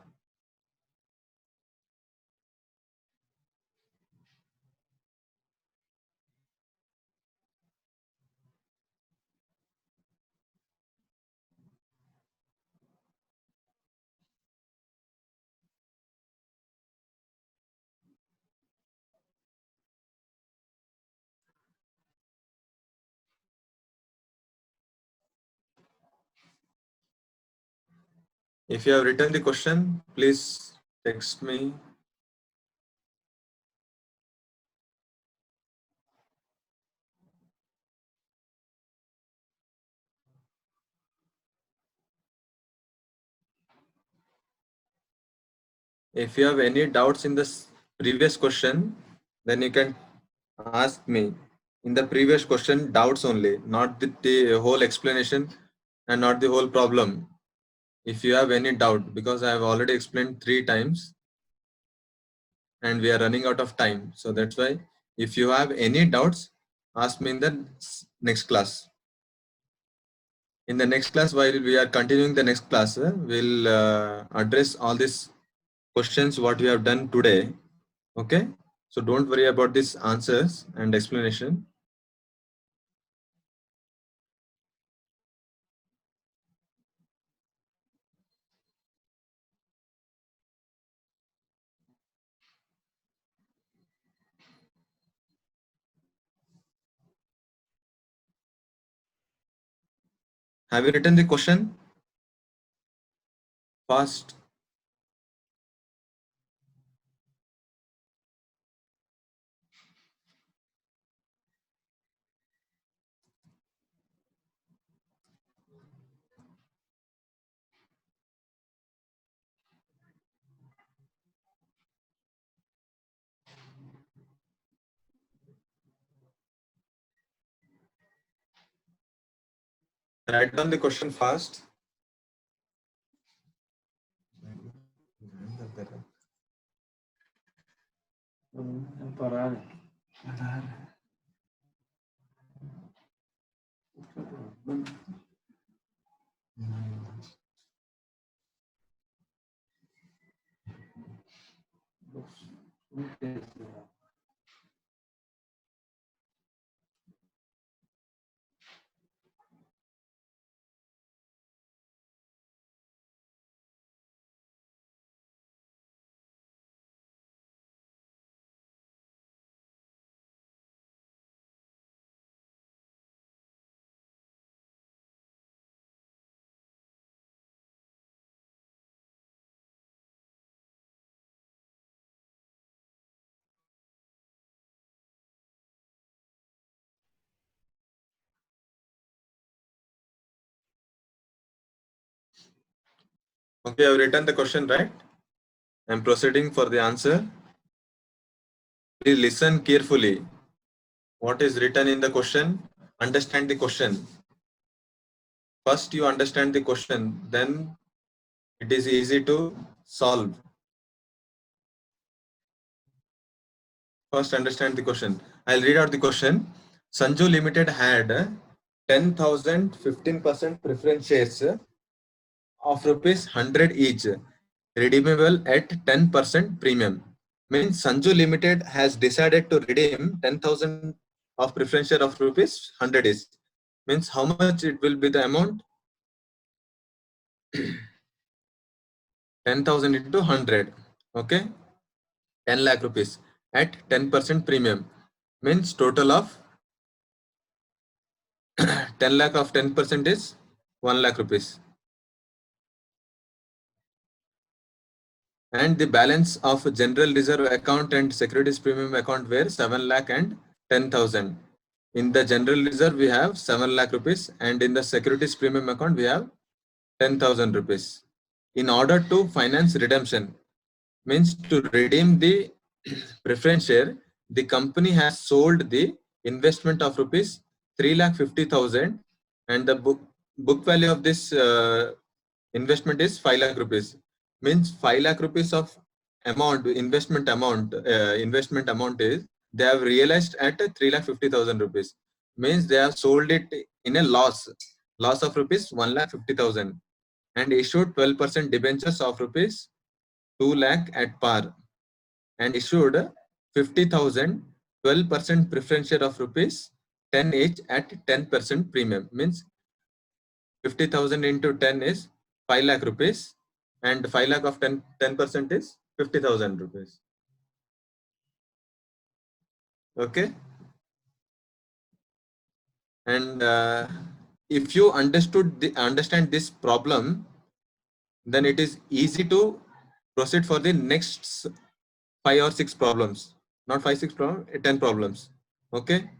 If you have written the question, please text me. If you have any doubts in this previous question, then you can ask me. In the previous question, doubts only, not the whole explanation and not the whole problem. If you have any doubt, because I have already explained 3 times and we are running out of time. So that's why if you have any doubts, ask me in the next class. In the next class, while we are continuing the next class, we'll address all these questions what we have done today. Okay, so don't worry about these answers and explanation. Have you written the question fast? Write down the question fast. Okay, I've written the question, right? I'm proceeding for the answer. Please listen carefully. What is written in the question? Understand the question. First, you understand the question, then it is easy to solve. First, understand the question. I'll read out the question. Sanju Limited had 10,000 15% preference shares of rupees 100 each, redeemable at 10% premium. Means Sanju Limited has decided to redeem 10,000 of preference share of rupees 100 each. Means how much it will be the amount? 10,000 into 100. Okay, 10 lakh rupees at 10% premium. Means total of 10 lakh of 10% is 1 lakh rupees. And the balance of general reserve account and securities premium account were 7 lakh and 10,000. In the general reserve, we have 7 lakh rupees, and in the securities premium account, we have 10,000 rupees. In order to finance redemption, means to redeem the preference share, the company has sold the investment of rupees 3,50,000, and the book value of this investment is 5 lakh rupees. Means 5 lakh rupees of investment amount is they have realized at 3,50,000 rupees. Means they have sold it in a loss. loss of rupees 1,50,000, and issued 12% debentures of rupees 2 lakh at par, and issued 50,000 12% preference share of rupees 10 each at 10% premium. Means 50,000 into 10 is 5 lakh rupees, and 5 lakh of 10% is 50,000 rupees. Okay. And if you understand this problem, then it is easy to proceed for the next 5 or 6 problems. Not 5, 6 problems, 10 problems. Okay.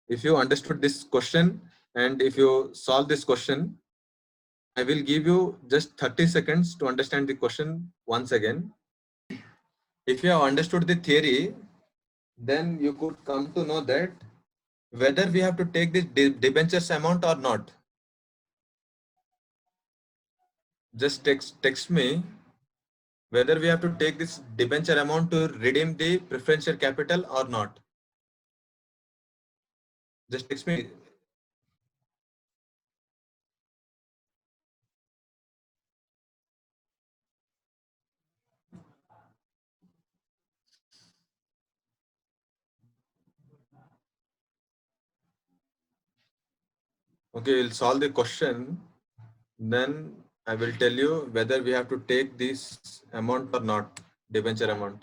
If you understood this question and if you solve this question, I will give you just 30 seconds to understand the question once again. If you have understood the theory, then you could come to know that whether we have to take this debentures amount or not. Just text me whether we have to take this debenture amount to redeem the preferential capital or not. Just text me. Okay, we'll solve the question. Then I will tell you whether we have to take this amount or not, debenture amount.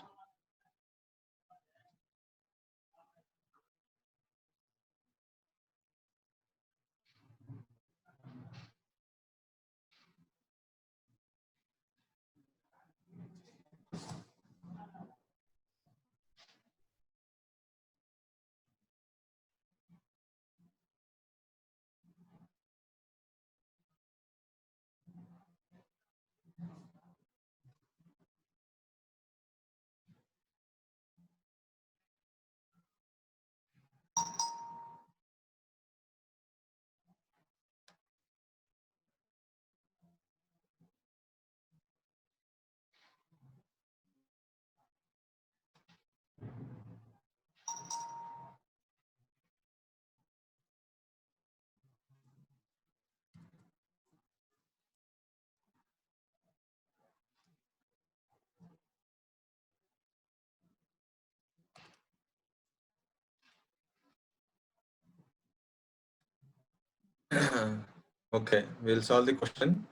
Okay, we'll solve the question.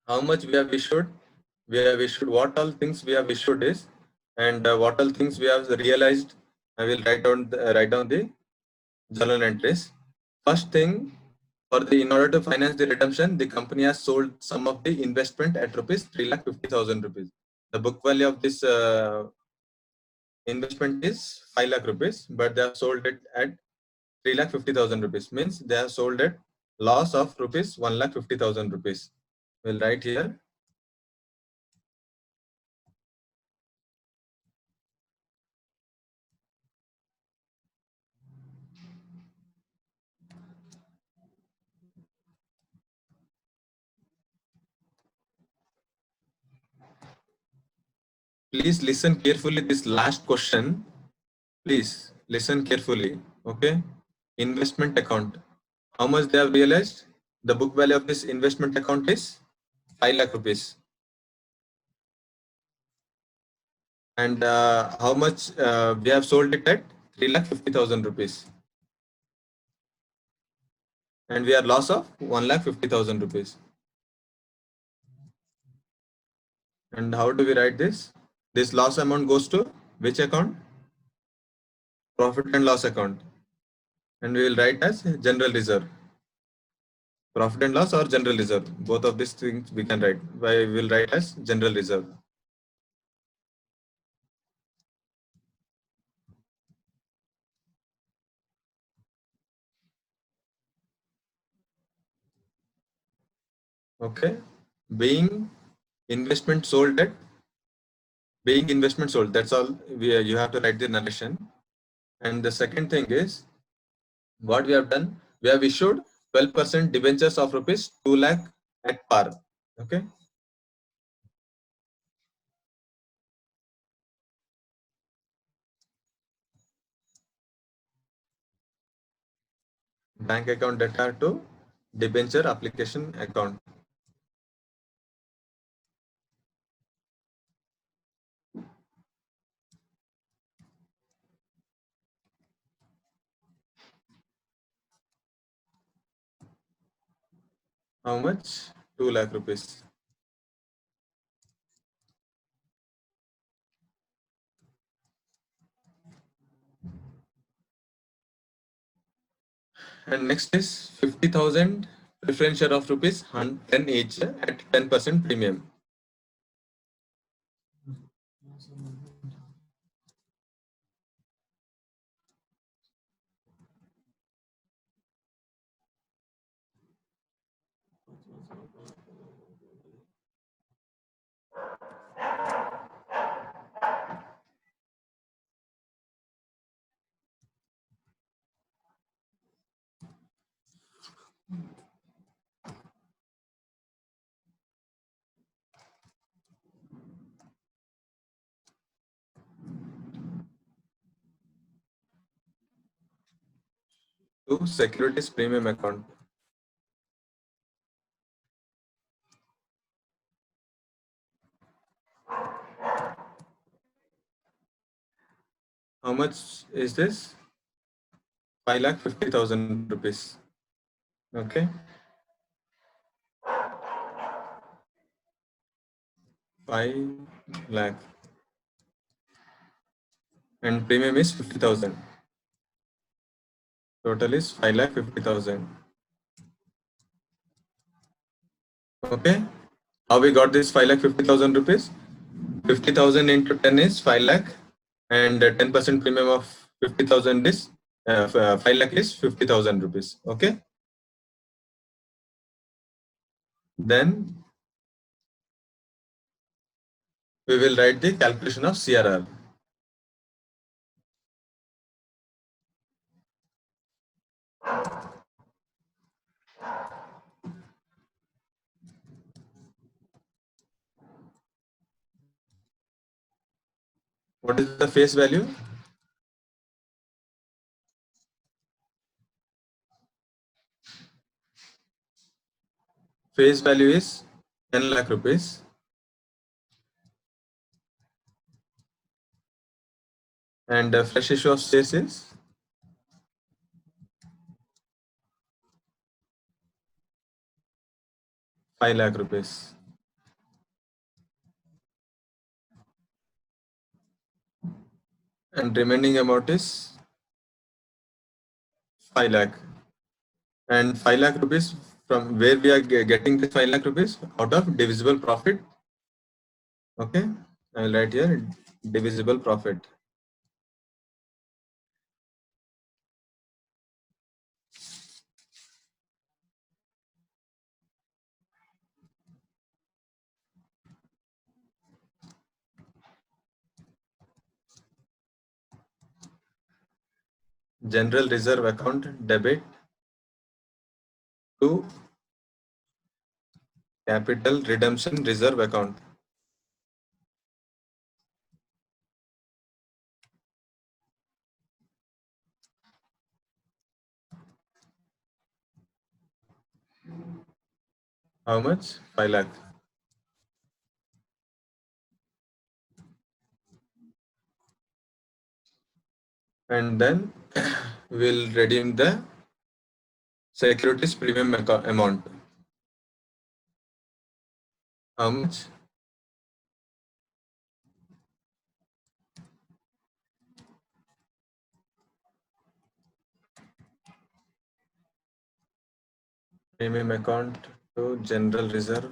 How much we have issued? We have issued what all things we have issued is, and what all things we have realized. I will write down the journal entries. First thing, in order to finance the redemption, the company has sold some of the investment at rupees 3,50,000 rupees. The book value of this investment is 5 lakh rupees, but they have sold it at 3,50,000 rupees. Means they have sold at loss of rupees 1,50,000 rupees. We'll write here. Please listen carefully this last question. Please listen carefully. Okay. Investment account. How much they have realized? The book value of this investment account is 5 lakh rupees. And how much we have sold it at 3,50,000 rupees. And we are loss of 1,50,000 rupees. And how do we write this? This loss amount goes to which account? Profit and loss account. And we will write as general reserve. Profit and loss or general reserve. Both of these things we can write. We will write as general reserve. Okay. Being investment sold, that's all. You have to write the narration. And the second thing is, what we have done, we have issued 12% debentures of rupees 2 lakh at par. Okay. Bank account data to debenture application account. How much? 2 lakh rupees. And next is 50,000 preference share of rupees 10 each at 10% premium. To securities premium account. How much is this? 5,50,000 rupees. Okay. 5 lakh. And premium is 50,000. Total is 5,50,000. Okay. How we got this 5,50,000 rupees? 50,000 into 10 is 5 lakh, and 10% premium of 50,000 is 5 lakh is 50,000 rupees. Okay. Then we will write the calculation of CRR. What is the face value? Face value is 10 lakh rupees. And fresh issue of shares is 5 lakh rupees. And remaining amount is 5 lakh. And 5 lakh rupees, from where we are getting this 5 lakh rupees? Out of divisible profit. Okay. I will write here divisible profit. General reserve account debit to capital redemption reserve account. How much? 5 lakh. And then we'll redeem the securities premium amount. How much? Premium account to general reserve.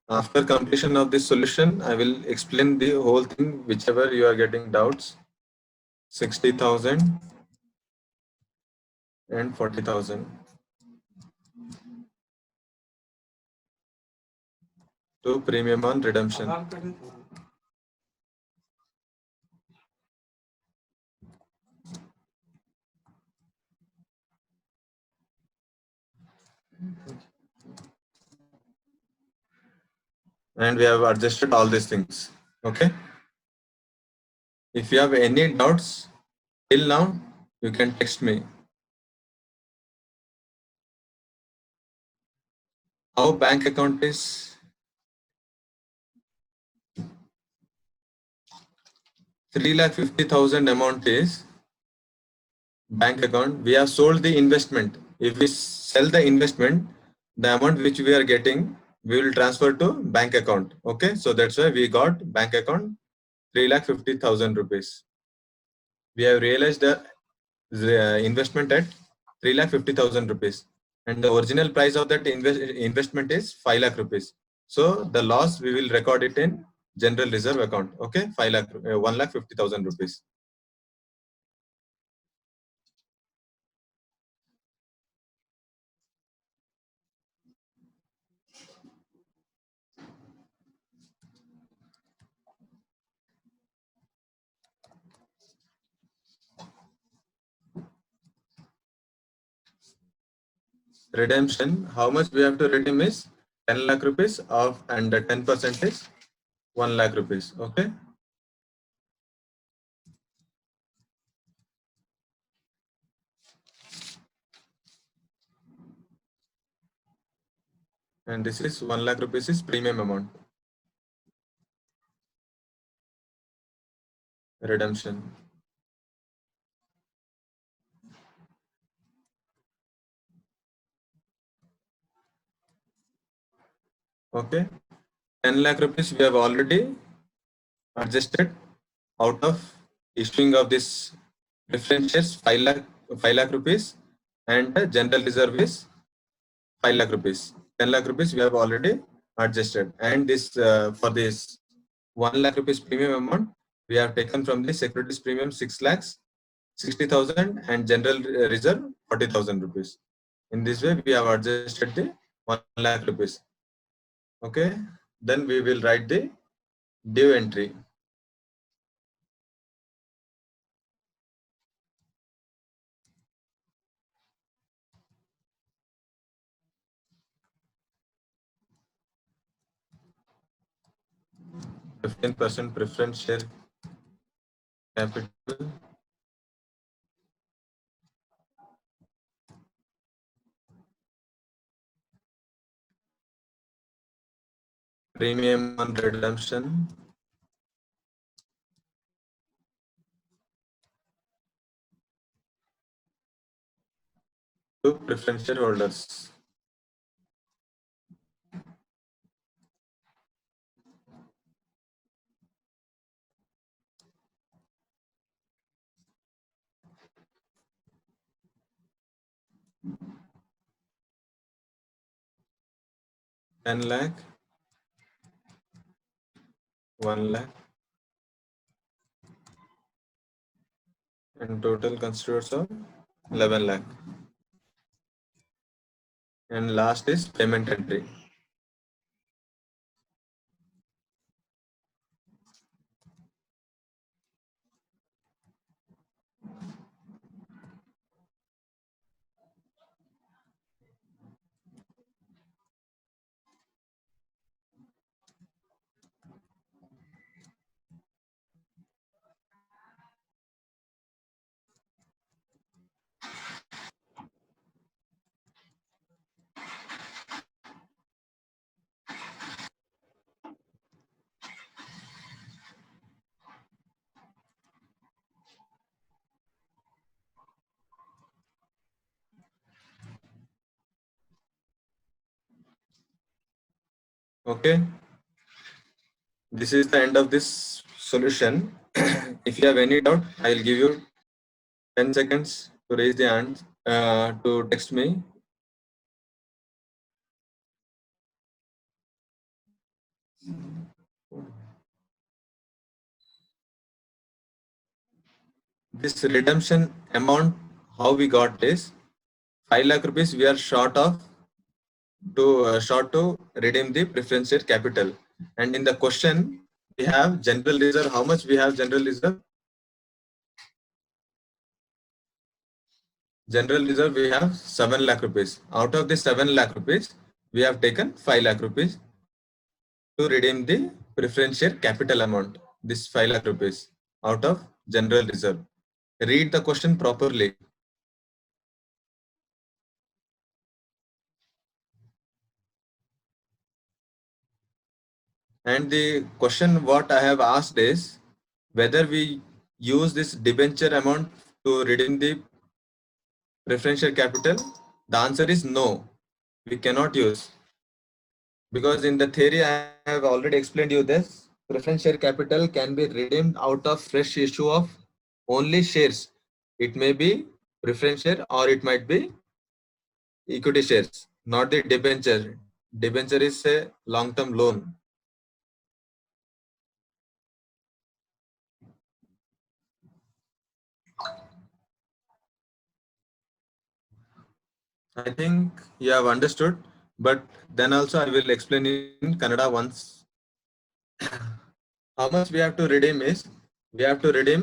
After completion of this solution, I will explain the whole thing, whichever you are getting doubts. 60,000 and 40,000 to premium on redemption. And we have adjusted all these things. Okay. If you have any doubts till now, you can text me. Our bank account is 3,50,000 amount is bank account. We have sold the investment. If we sell the investment, the amount which we are getting, we will transfer to bank account. Okay, so that's why we got bank account 3,50,000 rupees. We have realized the investment at 3,50,000 rupees, and the original price of that investment is 5 lakh rupees. So the loss we will record it in general reserve account. Okay, 1,50,000 rupees. Redemption, how much we have to redeem is 10 lakh rupees of, and the 10% is 1 lakh rupees. Okay. And this is 1 lakh rupees is premium amount. Redemption. Okay. 10 lakh rupees we have already adjusted out of issuing of this preference shares 5 lakh rupees, and the general reserve is 5 lakh rupees. 10 lakh rupees we have already adjusted, and this for this 1 lakh rupees premium amount we have taken from the securities premium 6 lakhs 60,000 and general reserve 40,000 rupees. In this way we have adjusted the 1 lakh rupees. Okay, then we will write the due entry. %, preference share capital, premium on redemption, to preference shareholders. Ten lakh, 1 lakh, and total constitutes of 11 lakh. And last is payment entry. Okay, this is the end of this solution. If you have any doubt, I'll give you 10 seconds to raise the hand, to text me. This redemption amount, how we got is 5 lakh rupees we are short to redeem the preference share capital. And in the question, we have general reserve. How much we have general reserve? General reserve we have 7 lakh rupees. Out of the 7 lakh rupees, we have taken 5 lakh rupees to redeem the preference share capital amount. This 5 lakh rupees. out of general reserve. Read the question properly. And the question what I have asked is whether we use this debenture amount to redeem the preferential capital. The answer is no. We cannot use, because in the theory I have already explained you this. Preference share capital can be redeemed out of fresh issue of only shares. It may be preference share or it might be equity shares, not the debenture. Debenture is a long-term loan. I think you have understood, but then also I will explain in Kannada once. How much we have to redeem is, we have to redeem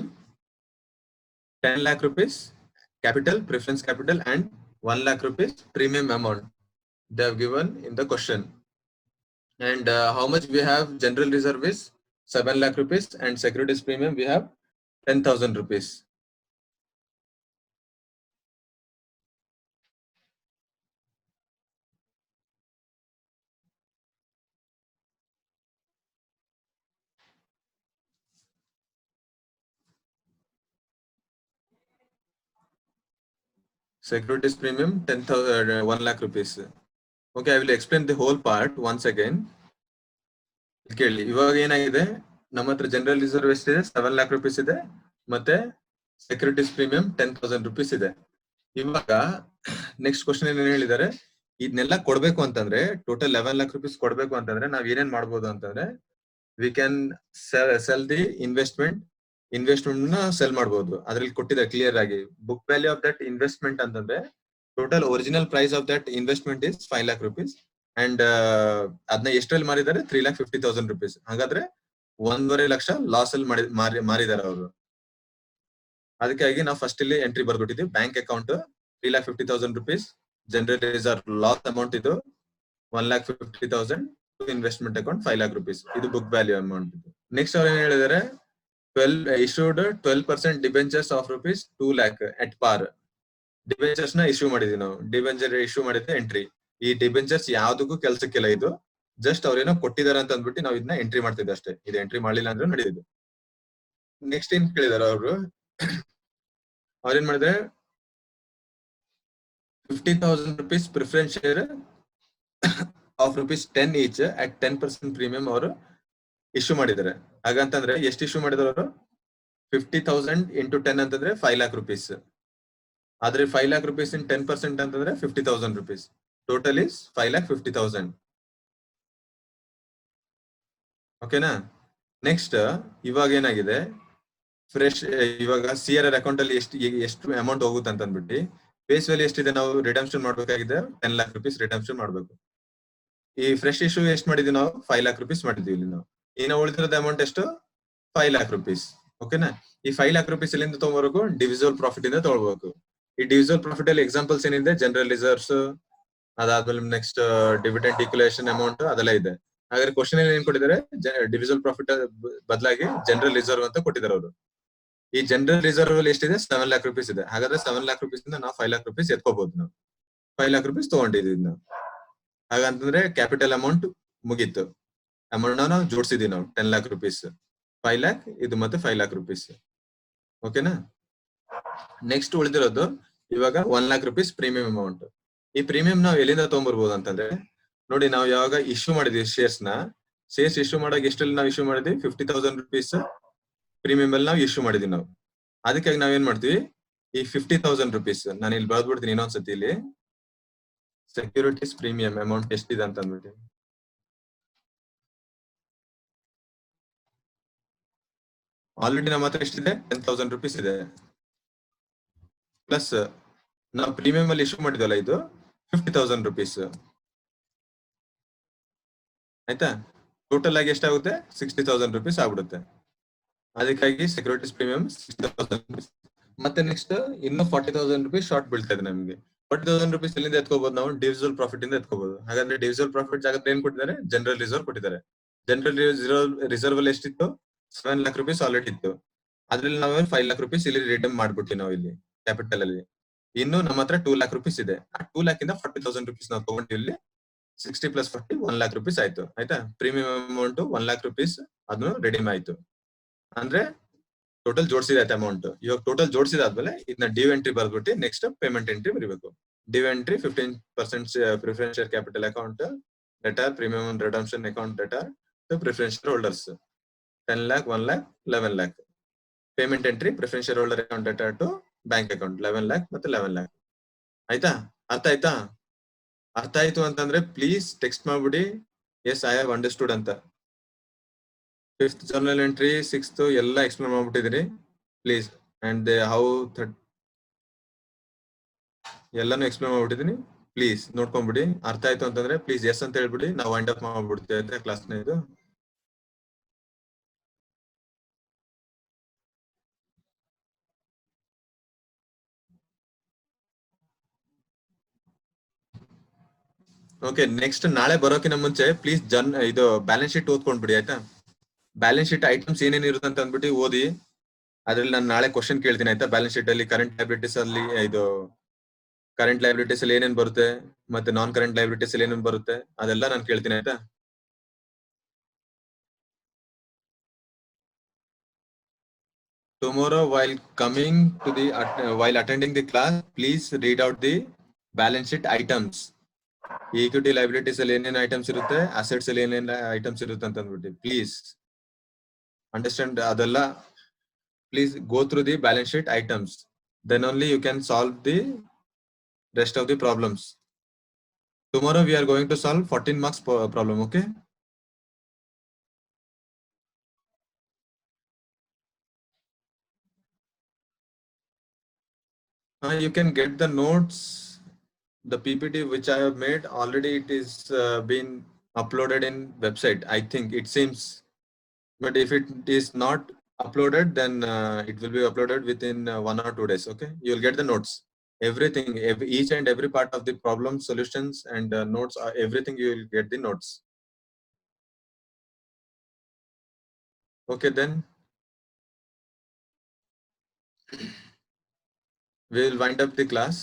10 lakh rupees capital, preference capital, and 1 lakh rupees premium amount they have given in the question. And how much we have general reserve is 7 lakh rupees, and securities premium we have 10,000 rupees. Securities premium 10,000 1 lakh rupees. Okay, I will explain the whole part once again. ಕೇಳಿ, ಇವಾಗ ಏನಾಗಿದೆ, ನಮ್ಮ ಹತ್ರ general reserve ಎಷ್ಟಿದೆ, 7 lakh rupees ಇದೆ, ಮತ್ತೆ securities premium 10,000 rupees ಇದೆ. ಇವಾಗ ನೆಕ್ಸ್ಟ್ ಕ್ವಶನ್ ಏನ್ ಹೇಳಿದ್ದಾರೆ, ಇದನ್ನೆಲ್ಲ ಕೊಡ್ಬೇಕು ಅಂತಂದ್ರೆ ಟೋಟಲ್ 11 lakh rupees ಕೊಡ್ಬೇಕು ಅಂತಂದ್ರೆ ನಾವ್ ಏನೇನ್ ಮಾಡ್ಬೋದು ಅಂತಂದ್ರೆ, we can sell the investment ನ ಸೆಲ್ ಮಾಡ್ಬೋದು. ಅದ್ರಲ್ಲಿ ಕೊಟ್ಟಿದೆ ಕ್ಲಿಯರ್ ಆಗಿ book value of that investment ಅಂತಂದ್ರೆ total original price of that investment is 5 lakh rupees and ಅದನ್ನ ಎಷ್ಟರಲ್ಲಿ ಮಾರಿದ್ದಾರೆ, 3,50,000 rupees. ಹಾಗಾದ್ರೆ 1.5 ಲಕ್ಷ ಲಾಸ್ ಅಲ್ಲಿ ಮಾರಿದ್ದಾರೆ ಅವರು. ಅದಕ್ಕಾಗಿ ನಾವು ಫಸ್ಟ್ ಇಲ್ಲಿ ಎಂಟ್ರಿ ಬರ್ಬಿಟ್ಟಿದ್ವಿ, bank account 3,50,000 rupees, general reserve loss amount ಇದು 1,50,000, ಇನ್ವೆಸ್ಟ್ಮೆಂಟ್ ಅಕೌಂಟ್ 5 lakh rupees. ಇದು ಬುಕ್ ವ್ಯಾಲ್ಯೂ ಅಮೌಂಟ್. ನೆಕ್ಸ್ಟ್ ಅವ್ರು ಏನ್ ಹೇಳಿದ್ದಾರೆ, 12 issued 12% debentures of rupees 2 lakh at par. Debentures ನ ಇಶ್ಯೂ ಮಾಡಿದ್ವಿ ನಾವು. ಡಿಬೆಂಚರ್ ಇಶ್ಯೂ ಮಾಡಿದ್ರೆ ಎಂಟ್ರಿ. ಈ ಡಿಬೆಂಚರ್ಸ್ ಯಾವ್ದಕ್ಕೂ ಕೆಲ್ಸಕ್ಕಿಲ್ಲ, ಇದು ಜಸ್ಟ್ ಅವ್ರೇನೋ ಕೊಟ್ಟಿದ್ದಾರೆ ಅಂತ ಅಂದ್ಬಿಟ್ಟು ನಾವು ಇದನ್ನ ಎಂಟ್ರಿ ಮಾಡ್ತಿದ್ವಿ ಅಷ್ಟೇ. ಇದು ಎಂಟ್ರಿ ಮಾಡ್ಲಿಲ್ಲ ಅಂದ್ರೆ ನಡೆಯುದು. ನೆಕ್ಸ್ಟ್ ಏನ್ ಕೇಳಿದಾರೆ ಅವರು, ಅವ್ರೇನ್ ಮಾಡಿದ್ರೆ 50,000 rupees preference share of ₹10 each at 10% premium ಅವರು ಇಶ್ಯೂ ಮಾಡಿದ್ದಾರೆ. ಹಾಗಂತಂದ್ರೆ ಎಷ್ಟು ಇಶ್ಯೂ ಮಾಡಿದ್ರು ಅವರು, 50,000 into 10 ಅಂತಂದ್ರೆ 5 lakh rupees. ಆದ್ರೆ 5 lakh rupees in 10% ಅಂತಂದ್ರೆ 50,000 rupees. Total is 5,50,000. ಓಕೆನಾ. ನೆಕ್ಸ್ಟ್ ಇವಾಗ ಏನಾಗಿದೆ, ಫ್ರೆಶ್ ಇವಾಗ CRR ಅಕೌಂಟ್ ಅಲ್ಲಿ ಎಷ್ಟು ಅಮೌಂಟ್ ಹೋಗುತ್ತೆ ಅಂತ ಅಂದ್ಬಿಟ್ಟು ಫೇಸ್ ವ್ಯಾಲ್ಯೂ ಎಷ್ಟಿದೆ, ನಾವು ರಿಡಂಪ್ಷನ್ ಮಾಡ್ಬೇಕಾಗಿದೆ 10 lakh rupees ರಿಡಂಪ್ಷನ್ ಮಾಡ್ಬೇಕು. ಈ ಫ್ರೆಶ್ ಇಶ್ಯೂ ಎಷ್ಟು ಮಾಡಿದ್ವಿ ನಾವು, 5 lakh rupees ಮಾಡಿದ್ವಿ ಇಲ್ಲಿ ನಾವು. ಇನ್ನು ಉಳಿದಿರೋದ ಅಮೌಂಟ್ ಎಷ್ಟು, 5 lakh rupees. ಓಕೆನಾ. ಈ 5 lakh rupees ಎಲ್ಲಿಂದ ತಗೋಬೇಕು, ಡಿವಿಸಲ್ ಪ್ರಾಫಿಟ್ ಇಂದ ತಗೊಳ್ಬೇಕು. ಈ ಡಿವಿಸಲ್ ಪ್ರಾಫಿಟ್ ಅಲ್ಲಿ ಎಕ್ಸಾಂಪಲ್ಸ್ ಏನಿದೆ, ಜನರಲ್ ರಿಸರ್ವ್ಸ್, ಅದಾದ್ಮೇಲೆ ನೆಕ್ಸ್ಟ್ ಡಿವಿಡೆಂಡ್ ಡಿಕ್ಯುಲೇಷನ್ ಅಮೌಂಟ್ ಅದೆಲ್ಲ ಇದೆ. ಹಾಗಾದ್ರೆ ಕ್ವಶನ್ ಅಲ್ಲಿ ಏನ್ ಕೊಟ್ಟಿದ್ದಾರೆ, ಡಿವಿಸಲ್ ಪ್ರಾಫಿಟ್ ಬದಲಾಗಿ ಜನರಲ್ ರಿಸರ್ವ್ ಅಂತ ಕೊಟ್ಟಿದ್ದಾರೆ ಅವರು. ಈ ಜನರಲ್ ರಿಸರ್ವ್ ಅಲ್ಲಿ ಎಷ್ಟಿದೆ, 7 lakh rupees ಇದೆ. ಹಾಗಾದ್ರೆ 7 lakh rupees ಇಂದ ನಾವು 5 lakh rupees ಎತ್ಕೋಬಹುದು. ನಾವು 5 lakh rupees ತಗೊಂಡಿದ್ವಿ ನಾವು. ಹಾಗಂತಂದ್ರೆ ಕ್ಯಾಪಿಟಲ್ ಅಮೌಂಟ್ ಮುಗೀತು. ಅಮೌಂಟ್ ನಾವು ಜೋಡಿಸಿದೀವಿ ನಾವು 10 lakh rupees, 5 lakh ಇದು ಮತ್ತೆ 5 lakh rupees. ಓಕೆನಾ. ನೆಕ್ಸ್ಟ್ ಉಳಿದಿರೋದು ಇವಾಗ 1 lakh rupees ಪ್ರೀಮಿಯಂ ಅಮೌಂಟ್. ಈ ಪ್ರೀಮಿಯಂ ನಾವು ಎಲ್ಲಿಂದ ತಗೊಂಡ್ಬರ್ಬೋದು ಅಂತಂದ್ರೆ, ನೋಡಿ ನಾವು ಯಾವಾಗ ಇಶ್ಯೂ ಮಾಡಿದ್ವಿ ಶೇರ್ಸ್ ಇಶ್ಯೂ ಮಾಡಾಗ ಎಷ್ಟಲ್ಲಿ ನಾವು ಇಶ್ಯೂ ಮಾಡಿದ್ವಿ, 50,000 rupees ಪ್ರೀಮಿಯಂ ಅಲ್ಲಿ ನಾವು ಇಶ್ಯೂ ಮಾಡಿದ್ವಿ ನಾವು. ಅದಕ್ಕಾಗಿ ನಾವೇನ್ ಮಾಡ್ತೀವಿ, ಈ 50,000 rupees ನಾನು ಇಲ್ಲಿ ಬರ್ದ್ಬಿಡ್ತೀನಿ ಇನ್ನೊಂದ್ಸತಿ. ಇಲ್ಲಿ ಸೆಕ್ಯೂರಿಟೀಸ್ ಪ್ರೀಮಿಯಂ ಅಮೌಂಟ್ ಎಷ್ಟಿದೆ ಅಂತ ಅಂದ್ಬಿಟ್ಟು, ಆಲ್ರೆಡಿ ನಮ್ಮ ಹತ್ರ ಎಷ್ಟಿದೆ, 10,000 rupees ಇದೆ. ಪ್ಲಸ್ ನಾವು ಪ್ರೀಮಿಯಂ ಅಲ್ಲಿ ಇಶ್ಯೂ ಮಾಡಿದ್ವಲ್ಲ, ಇದು 50,000 rupees. ಆಯ್ತಾ. ಟೋಟಲ್ ಆಗಿ ಎಷ್ಟಾಗುತ್ತೆ, 60,000 rupees ಆಗ್ಬಿಡುತ್ತೆ. ಅದಕ್ಕಾಗಿ ಸೆಕ್ಯೂರಿಟೀಸ್ ಪ್ರೀಮಿಯಂ 60,000 rupees. ಮತ್ತೆ ನೆಕ್ಸ್ಟ್ ಇನ್ನು 40,000 rupees ಶಾರ್ಟ್ ಬೀಳ್ತಾ ಇದೆ ನಮಗೆ. 40,000 rupees ಎಲ್ಲಿಂದ ಎತ್ಕೋಬಹುದು, ನಾವು ಡಿವಿಸಲ್ ಪ್ರಾಫಿಟ್ ಇಂದ ಎತ್ಕೋಬಹುದು. ಹಾಗಾದ್ರೆ ಡಿವಿಸಲ್ ಪ್ರಾಫಿಟ್ ಜಾಗದಲ್ಲಿ ಏನ್ ಕೊಟ್ಟಿದ್ದಾರೆ, ಜನರಲ್ ರಿಸರ್ವ್ ಕೊಟ್ಟಿದ್ದಾರೆ. ಜನರಲ್ ರಿಸರ್ವ್ ಅಲ್ಲಿ ಎಷ್ಟಿತ್ತು, 7 lakh rupees ಆಲ್ರೆಡಿ ಇತ್ತು. ಅದ್ರಲ್ಲಿ ನಾವು 5 lakh rupees ಇಲ್ಲಿ ರಿಡೀಮ್ ಮಾಡ್ಬಿಟ್ಟಿ ನಾವು ಇಲ್ಲಿ ಕ್ಯಾಪಿಟಲ್ ಅಲ್ಲಿ. ಇನ್ನು ನಮ್ಮ ಹತ್ರ 2 lakh rupees ಇದೆ. ಆ 2 lakh ಇಂದ 40,000 rupees ನಾವು ತಗೊಂಡು ಇಲ್ಲಿ 60 plus 40 1 lakh rupees ಆಯ್ತು. ಆಯ್ತಾ? ಪ್ರೀಮಿಯಂ ಅಮೌಂಟ್ 1 lakh rupees ಅದನ್ನು ರಿಡೀಮ್ ಆಯ್ತು. ಅಂದ್ರೆ ಟೋಟಲ್ ಜೋಡಿಸಿದೆ ಆಯ್ತು ಅಮೌಂಟ್. ಇವಾಗ ಟೋಟಲ್ ಜೋಡಿಸಿದಾದ್ಮೇಲೆ ಇದನ್ನ ಡ್ಯೂ ಎಂಟ್ರಿ ಬರ್ಬಿಟ್ಟು ನೆಕ್ಸ್ಟ್ ಪೇಮೆಂಟ್ ಎಂಟ್ರಿ ಬರೀಬೇಕು. Due entry 15% preference share capital account debtor premium redemption account debtor to preference shareholders 10 lakh 1 lakh 11 lakh. Payment entry preference shareholder account debtor to bank account 11 lakh ಮತ್ತೆ 11 lakh. ಆಯ್ತಾ? ಅರ್ಥ ಆಯ್ತಾ? ಅರ್ಥ ಆಯ್ತು ಅಂತಂದ್ರೆ please text ಮಾಡ್ಬಿಡಿ S I have understood ಅಂತ. 5th journal entry 6th ಎಲ್ಲ ಎಕ್ಸ್ಪ್ಲೇನ್ ಮಾಡ್ಬಿಟ್ಟಿದ್ರಿ ಪ್ಲೀಸ್. ಅಂಡ್ ಹೌ ಎಲ್ಲಾನು ಎಕ್ಸ್ಪ್ಲೇನ್ ಮಾಡ್ಬಿಟ್ಟಿದೀನಿ. ಪ್ಲೀಸ್ ನೋಡ್ಕೊಂಡ್ಬಿಡಿ. ಅರ್ಥ ಆಯ್ತು ಅಂತಂದ್ರೆ ಪ್ಲೀಸ್ ಎಸ್ ಅಂತ ಹೇಳ್ಬಿಡಿ. ನಾವು ವೈಂಡ್ ಅಪ್ ಮಾಡ್ಬಿಡ್ತೇವೆ ಕ್ಲಾಸ್ನ ಇದು. ಓಕೆ, ನೆಕ್ಸ್ಟ್ ನಾಳೆ ಬರೋಕಿನ ಮುಂಚೆ ಪ್ಲೀಸ್ ಇದು ಬ್ಯಾಲೆನ್ಸ್ ಶೀಟ್ ಓದ್ಕೊಂಡ್ಬಿಡಿ ಆಯ್ತಾ. ಬ್ಯಾಲೆನ್ಸ್ ಶೀಟ್ ಐಟಮ್ಸ್ ಏನೇನ್ ಇರುತ್ತೆ ಅಂತ ಅಂದ್ಬಿಟ್ಟು ಓದಿ. ಅದ್ರಲ್ಲಿ ನಾನು ನಾಳೆ ಕ್ವಶನ್ ಕೇಳ್ತೀನಿ ಆಯ್ತಾ. ಬ್ಯಾಲೆನ್ಸ್ ಶೀಟ್ ಅಲ್ಲಿ ಕರೆಂಟ್ ಲೈಬಿಲಿಟೀಸ್ ಅಲ್ಲಿ ಇದು ಕರೆಂಟ್ ಲೈಬಿಲಿಟೀಸ್ ಅಲ್ಲಿ ಏನೇನ್ ಬರುತ್ತೆ ಮತ್ತೆ ನಾನ್ ಕರೆಂಟ್ ಲೈಬಿಲಿಟೀಸ್ ಅಲ್ಲಿ ಏನೇನ್ ಬರುತ್ತೆ ಅದೆಲ್ಲ ನಾನು ಕೇಳ್ತೀನಿ ಆಯ್ತಾ. Tomorrow while coming to the while attending the class, please read out the balance sheet items. Equity liabilities ಅಲ್ಲಿ ಏನೇನ್ ಐಟಮ್ಸ್ ಇರುತ್ತೆ, ಅಸೆಟ್ಸ್ ಅಲ್ಲಿ ಏನೇನ್ ಐಟಮ್ಸ್ ಇರುತ್ತೆ ಅಂತ ಅಂದ್ಬಿಟ್ಟು ಪ್ಲೀಸ್ ಅಂಡರ್ಸ್ಟ್ಯಾಂಡ್ ಅದೆಲ್ಲ. Please go through the balance sheet items, then only you can solve the rest of the problems. Tomorrow we are going to solve 14 marks problem. Okay, you can get the notes. The PPT which I have made already, it is been uploaded in website, I think it seems. But if it is not uploaded, then it will be uploaded within 1 or 2 days. Okay, you will get the notes, everything, each and every part of the problem solutions and notes, everything you will get the notes. Okay, then we will wind up the class.